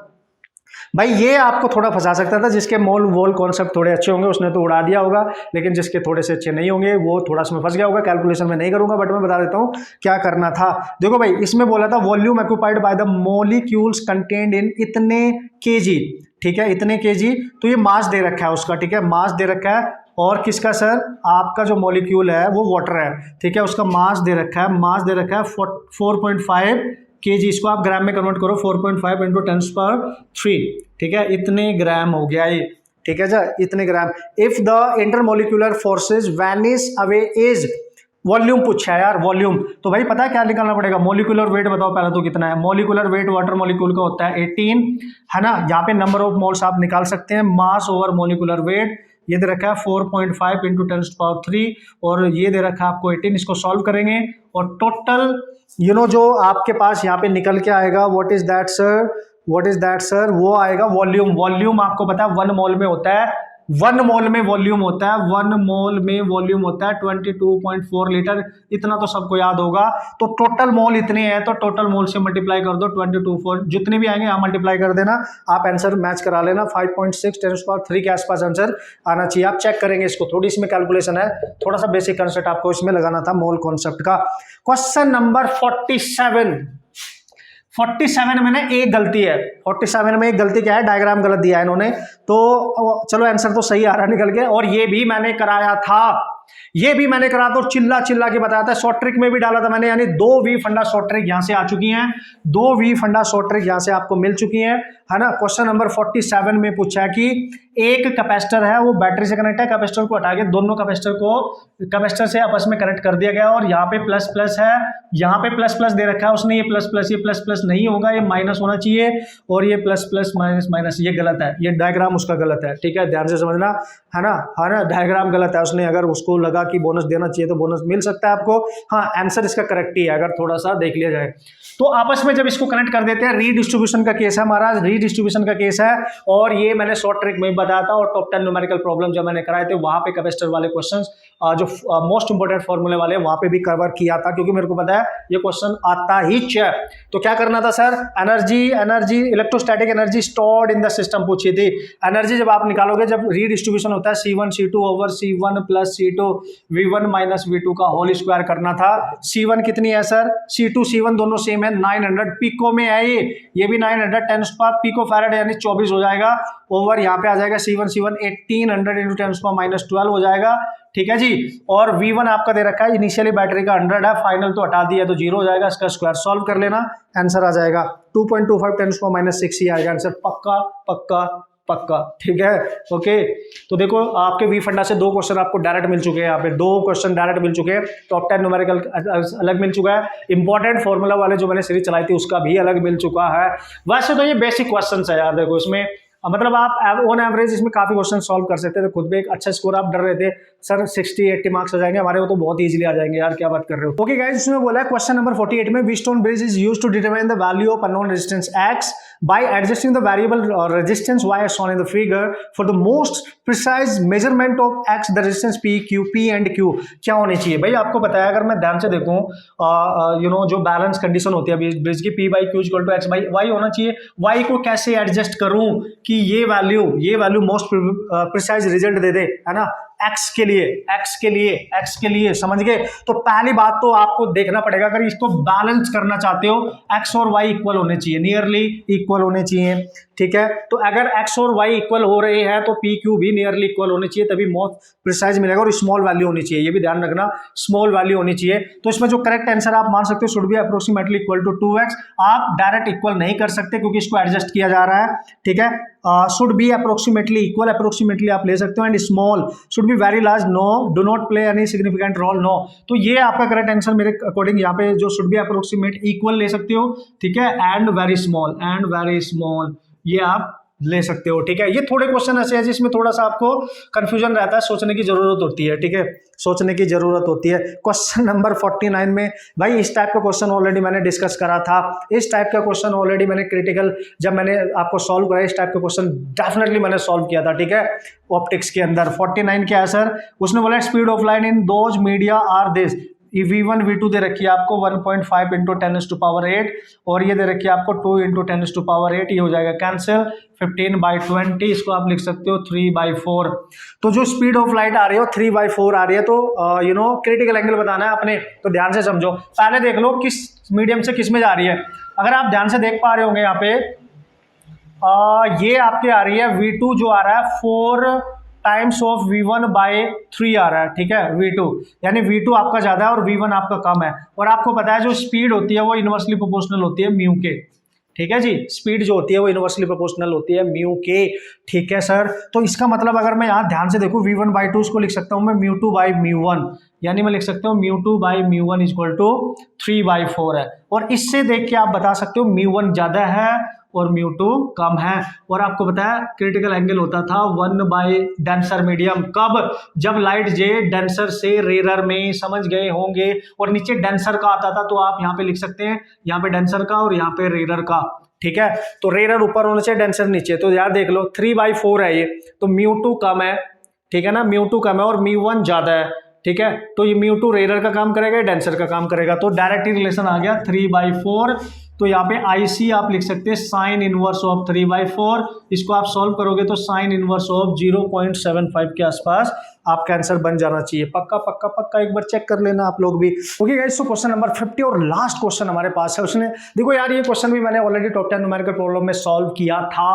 भाई ये आपको थोड़ा फंसा सकता था, जिसके मोल वोल कॉन्सेप्ट थोड़े अच्छे होंगे उसने तो उड़ा दिया होगा, लेकिन जिसके थोड़े से अच्छे नहीं होंगे वो थोड़ा इसमें फंस गया होगा। कैलकुलेशन में नहीं करूंगा, बट मैं बता देता हूं क्या करना था। देखो भाई, इसमें बोला था volume occupied by the molecules contained in इतने केजी, ठीक है, इतने केजी, तो ये मास दे रखा है उसका, ठीक है, मास दे रखा है, और किसका सर, आपका जो मॉलिक्यूल है वो वाटर है, ठीक है, उसका मास दे रखा है, मास दे रखा है 4.5 kg, इसको आप ग्राम में कन्वर्ट करो, 4.5 × 10⁻3, ठीक है, इतने ग्राम हो गया ये, ठीक है सर, इतने gram. If the intermolecular forces vanish away is, volume पूछा है यार, वॉल्यूम, तो भाई पता है क्या निकालना पड़ेगा, मॉलिक्यूलर वेट बताओ पहले तो कितना है। मॉलिक्यूलर वेट वाटर मॉलिक्यूल का होता है 18, है ना, यहाँ पे नंबर ऑफ मोल्स आप निकाल सकते हैं, मास ओवर मॉलिक्यूलर वेट, ये दे रखा है 4.5 × 10⁻3, और ये दे रखा है आपको 18, इसको सॉल्व करेंगे, और टोटल जो आपके पास यहाँ पे निकल के आएगा, व्हाट इज दैट सर, वो आएगा वॉल्यूम आपको पता है 1 मोल में होता है, 1 मोल में वॉल्यूम होता है, 1 मोल में वॉल्यूम होता है 22.4 लीटर, इतना तो सबको याद होगा। तो टोटल मोल इतने हैं, तो टोटल मोल से मल्टीप्लाई कर दो 22.4, जितने भी आएंगे आप मल्टीप्लाई कर देना, आप आंसर मैच करा लेना, 5.6 10⁻³ के आसपास आंसर आना चाहिए। आप चेक करेंगे इसको, थोड़ी इसमें कैलकुलेशन है, थोड़ा सा बेसिक कंसेप्ट आपको इसमें लगाना था मोल कॉन्सेप्ट का। क्वेश्चन नंबर 47 में ना एक गलती है, 47 में एक गलती क्या है, डायग्राम गलत दिया है इन्होंने, तो चलो आंसर तो सही आ रहा है निकल के, और ये भी मैंने कराया था, चिल्ला के बताया था, शॉर्ट ट्रिक में भी डाला था मैंने, यानी 2 वी फंडा शॉर्ट ट्रिक यहां से आ चुकी हैं, 2 वी फंडा शॉर्ट ट्रिक यहां से आपको मिल चुकी है ना। क्वेश्चन नंबर 47 में पूछा है कि एक कैपेसिटर है, वो बैटरी से कनेक्ट है, कैपेसिटर को हटा के दोनों कैपेसिटर से आपस में कनेक्ट कर दिया गया, और यहाँ पे प्लस प्लस है, यहाँ पे प्लस प्लस दे रखा है उसने, ये प्लस प्लस नहीं होगा, ये माइनस होना चाहिए, और ये प्लस प्लस माइनस ये गलत है, ये डायग्राम उसका गलत है, ठीक है, ध्यान से समझना, है ना, डायग्राम गलत है, उसने अगर उसको लगा कि बोनस देना चाहिए तो बोनस मिल सकता है आपको, हाँ आंसर इसका करेक्ट ही है अगर थोड़ा सा देख लिया जाए तो। आपस में जब इसको कनेक्ट कर देते हैं, रीडिस्ट्रीब्यूशन का केस है महाराज, रीडिस्ट्रीब्यूशन का केस है, और ये मैंने शॉर्ट ट्रिक में बताया था, और टॉप 10 न्यूमेरिकल प्रॉब्लम जब मैंने कराए थे वहां पे कैपेसिटर वाले क्वेश्चंस जो मोस्ट इंपोर्टेंट फॉर्मूले वाले वहां पे भी कवर किया था, क्योंकि मेरे को पता है ये क्वेश्चन आता ही है। तो क्या करना था sir, energy electrostatic energy stored in the system पूछी थी। एनर्जी जब आप निकालोगे, जब रीडिस्ट्रीब्यूशन होता है C1 C2 over C1 + C2 V1 - V2 का होल स्क्वायर करना था। C1 कितनी है सर, C2 C1 दोनों सेम है, 900 पिको में है, ये भी 900 10 पिको फैरेड यानी 24 हो जाएगा, ओवर यहाँ पे आ जाएगा C1 1800 × 10⁻12 हो जाएगा, ठीक है जी। और V1 आपका दे रखा है, इनिशियली बैटरी का 100 है, फाइनल तो हटा दिया तो 0 हो जाएगा, इसका स्क्वायर सॉल्व कर लेना, आंसर आ जाएगा 2.25 × 10⁻6 ही आएगा आंसर, पक्का, ठीक है। ओके, तो देखो आपके वी फंडा से 2 क्वेश्चन आपको डायरेक्ट मिल चुके हैं, यहाँ पे 2 क्वेश्चन डायरेक्ट मिल चुके हैं, टॉप 10 न्यूमेरिकल अलग मिल चुका है, इंपॉर्टेंट फॉर्मूला वाले जो मैंने सीरीज चलाई थी उसका भी अलग मिल चुका है। वैसे तो ये बेसिक क्वेश्चन है यार, देखो इसमें मतलब आप ऑन एवरेज इसमें काफी क्वेश्चन सॉल्व कर सकते थे, खुद भी एक अच्छा स्कोर आप डर रहे थे सर 60-80 मार्क्स आ जाएंगे हमारे, वो तो बहुत ईजिली आ जाएंगे यार, क्या बात कर रहे हो। ओके गाइस, इसमें बोला है क्वेश्चन नंबर 48 में Wheatstone bridge is used to determine the value of unknown resistance x by adjusting the variable resistance y as shown in the figure for the most precise measurement of x the resistance p and q क्या होनी चाहिए भाई। आपको पता है, अगर मैं ध्यान से देखूं जो बैलेंस कंडीशन होती है ब्रिज की p by q equal to x by y होना चाहिए। y को कैसे एडजस्ट करूं कि ये वैल्यू मोस्ट प्रिसाइज रिजल्ट दे दे, है ना, x के लिए समझ गए। तो पहली बात तो आपको देखना पड़ेगा, अगर इसको बैलेंस करना चाहते हो x और y इक्वल होने चाहिए, नियरली इक्वल होने चाहिए, ठीक है। तो अगर x और y इक्वल हो रहे हैं तो p q भी नियरली इक्वल होने चाहिए, तभी मोस्ट प्रिसाइज मिलेगा। और स्मॉल वैल्यू होनी चाहिए, ये भी ध्यान रखना, स्मॉल वैल्यू होनी चाहिए। तो इसमें जो करेक्ट आंसर आप मान सकते हो should be approximately equal to 2x। आप डायरेक्ट इक्वल नहीं कर सकते क्योंकि इसको एडजस्ट किया जा रहा है, ठीक है। Should be approximately equal, approximately आप ले सकते हो। And small should be very large, no, do not play any significant role, no. तो ये आपका करेक्ट आंसर मेरे अकॉर्डिंग यहाँ पे जो शुड बी अप्रोक्सीमेट इक्वल ले सकते हो, ठीक है। एंड वेरी स्मॉल ये आप ले सकते हो, ठीक है। ये थोड़े क्वेश्चन ऐसे हैं जिसमें थोड़ा सा आपको कंफ्यूजन रहता है, सोचने की जरूरत होती है, ठीक है, सोचने की जरूरत होती है। क्वेश्चन नंबर 49 में भाई इस टाइप का क्वेश्चन ऑलरेडी मैंने डिस्कस करा था, इस टाइप का क्वेश्चन ऑलरेडी मैंने क्रिटिकल जब मैंने आपको सॉल्व करा, इस टाइप का क्वेश्चन डेफिनेटली मैंने सॉल्व किया था, ठीक है, ऑप्टिक्स के अंदर। 49 क्या है सर, उसने बोला speed of light in those media are this. V1 V2 दे रखी है आपको 1.5 इंटू 10⁸ और ये दे रखी है आपको 2 इंटू 10⁸, ये हो जाएगा कैंसिल। 15/20 इसको आप लिख सकते हो 3/4। तो जो स्पीड ऑफ लाइट आ रही है 3/4 आ रही है, तो क्रिटिकल एंगल बताना है अपने, तो ध्यान से समझो। पहले देख लो किस मीडियम से किस में जा रही है। अगर आप ध्यान से देख पा रहे होंगे यहाँ पे ये आपके आ रही है V2 जो आ रहा है 4 टाइम्स ऑफ V1/3 आ रहा है, ठीक है, V2 यानी V2 आपका ज्यादा है और V1 आपका कम है। और आपको पता है जो स्पीड होती है वो इनवर्सली प्रोपोर्शनल होती है म्यू के, ठीक है जी, स्पीड जो होती है वो इनवर्सली प्रोपोर्शनल होती है म्यू के, ठीक है सर। तो इसका मतलब अगर मैं यहाँ ध्यान से देखूँ V1/2 इसको लिख सकता हूँ मैं μ2/μ1, यानी मैं लिख सकता हूँ μ2/μ1 इक्वल टू 3/4 है। और इससे देख के आप बता सकते हो μ1 ज्यादा है और μ2 कम है। और आपको पता है क्रिटिकल एंगल होता था 1 डेंसर मीडियम, कब, जब लाइट जे डेंसर से रेरर में, समझ गए होंगे। और नीचे डेंसर का आता था, तो आप यहाँ पे लिख सकते हैं, यहाँ पे डेंसर का और यहाँ पे रेरर का, ठीक है। तो रेरर ऊपर होना चाहिए, डेंसर नीचे। तो यार देख लो 3/4 है ये, तो μ2 कम है, ठीक है ना, μ2 कम है और μ1 ज्यादा है, ठीक है। तो ये μ2 रेरर का काम करेगा, डेंसर का काम करेगा, तो डायरेक्ट रिलेशन आ गया 3/4। तो यहाँ पे IC आप लिख सकते हैं साइन इनवर्स ऑफ 3/4। इसको आप सॉल्व करोगे तो साइन इनवर्स ऑफ 0.75 के आसपास आपका आंसर बन जाना चाहिए। पक्का एक बार चेक कर लेना आप लोग भी। ओके गाइस, तो क्वेश्चन नंबर 50 और लास्ट क्वेश्चन हमारे पास है। उसने देखो यार, ये क्वेश्चन भी मैंने ऑलरेडी टॉप 10 न्यूमेरिकल प्रॉब्लम में सॉल्व किया था,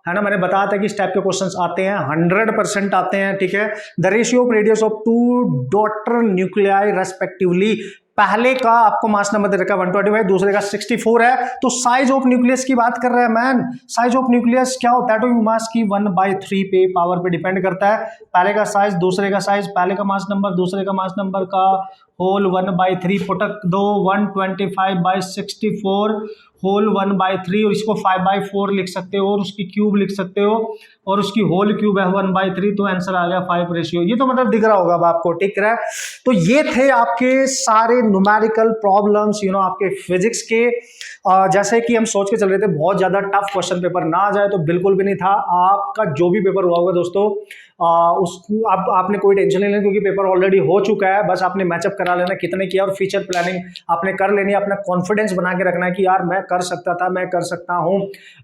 है ना। मैंने बताया था कि इस टाइप के क्वेश्चंस आते हैं, 100% आते हैं, ठीक है। The ratio of radius of 2 daughter nuclei respectively, पहले का आपको मास नंबर दे रखा है 125, दूसरे का 64 है। तो साइज ऑफ न्यूक्लियस की बात कर रहे हैं मैन। साइज ऑफ न्यूक्लियस क्या होता है, एटॉमिक मास की 1/3 पे पावर पे डिपेंड करता है। पहले का साइज, दूसरे का साइज, पहले का मास नंबर, दूसरे का मास नंबर का होल 1/3 पुटक दो 125/64 होल 1/3, और इसको 5/4 लिख सकते हो और उसकी क्यूब लिख सकते हो और उसकी होल क्यूब है 1/3, तो आंसर आ गया 5 रेशियो। ये तो मतलब दिख रहा होगा अब आपको, ठीक है। तो ये थे आपके सारे न्यूमेरिकल प्रॉब्लम्स, आपके फिजिक्स के। जैसे कि हम सोच के चल रहे थे बहुत ज्यादा टफ क्वेश्चन पेपर ना आ जाए, तो बिल्कुल भी नहीं था। आपका जो भी पेपर हुआ होगा दोस्तों, आपने कोई टेंशन नहीं लेनी, क्योंकि पेपर ऑलरेडी हो चुका है। बस आपने मैचअप करा लेना कितने किया और फ्यूचर प्लानिंग आपने कर लेनी है। अपना कॉन्फिडेंस बना के रखना है कि यार मैं कर सकता था, मैं कर सकता हूं।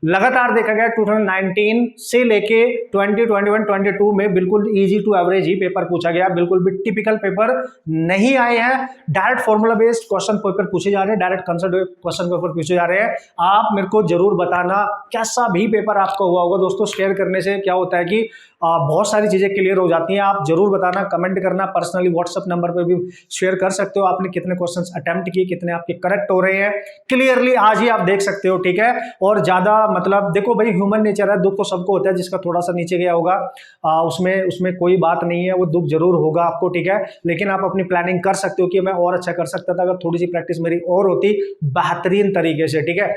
लगातार देखा गया 2019 से लेके 2021 22 में बिल्कुल इजी टू एवरेज ही पेपर पूछा गया, बिल्कुल भी टिपिकल पेपर नहीं आए हैं। Direct formula based question paper पूछे जा रहे हैं, डायरेक्ट कंसेप्ट क्वेश्चन पेपर पूछे जा रहे हैं। आप मेरे को जरूर बताना कैसा भी पेपर आपका हुआ होगा दोस्तों। शेयर करने से क्या होता है कि बहुत सारी चीजें क्लियर हो जाती हैं। आप जरूर बताना, कमेंट करना, पर्सनली व्हाट्सएप नंबर पे भी शेयर कर सकते हो। आपने कितने क्वेश्चंस अटेम्प्ट किए, कितने आपके करेक्ट हो रहे हैं, क्लियरली आज ही आप देख सकते हो, ठीक है। और ज्यादा मतलब देखो भाई, ह्यूमन नेचर है, दुख तो सबको होता है। जिसका थोड़ा सा नीचे गया होगा उसमें कोई बात नहीं है, वो दुख जरूर होगा आपको, ठीक है। लेकिन आप अपनी प्लानिंग कर सकते हो कि मैं और अच्छा कर सकता था अगर थोड़ी सी प्रैक्टिस मेरी और होती बेहतरीन तरीके से, ठीक है।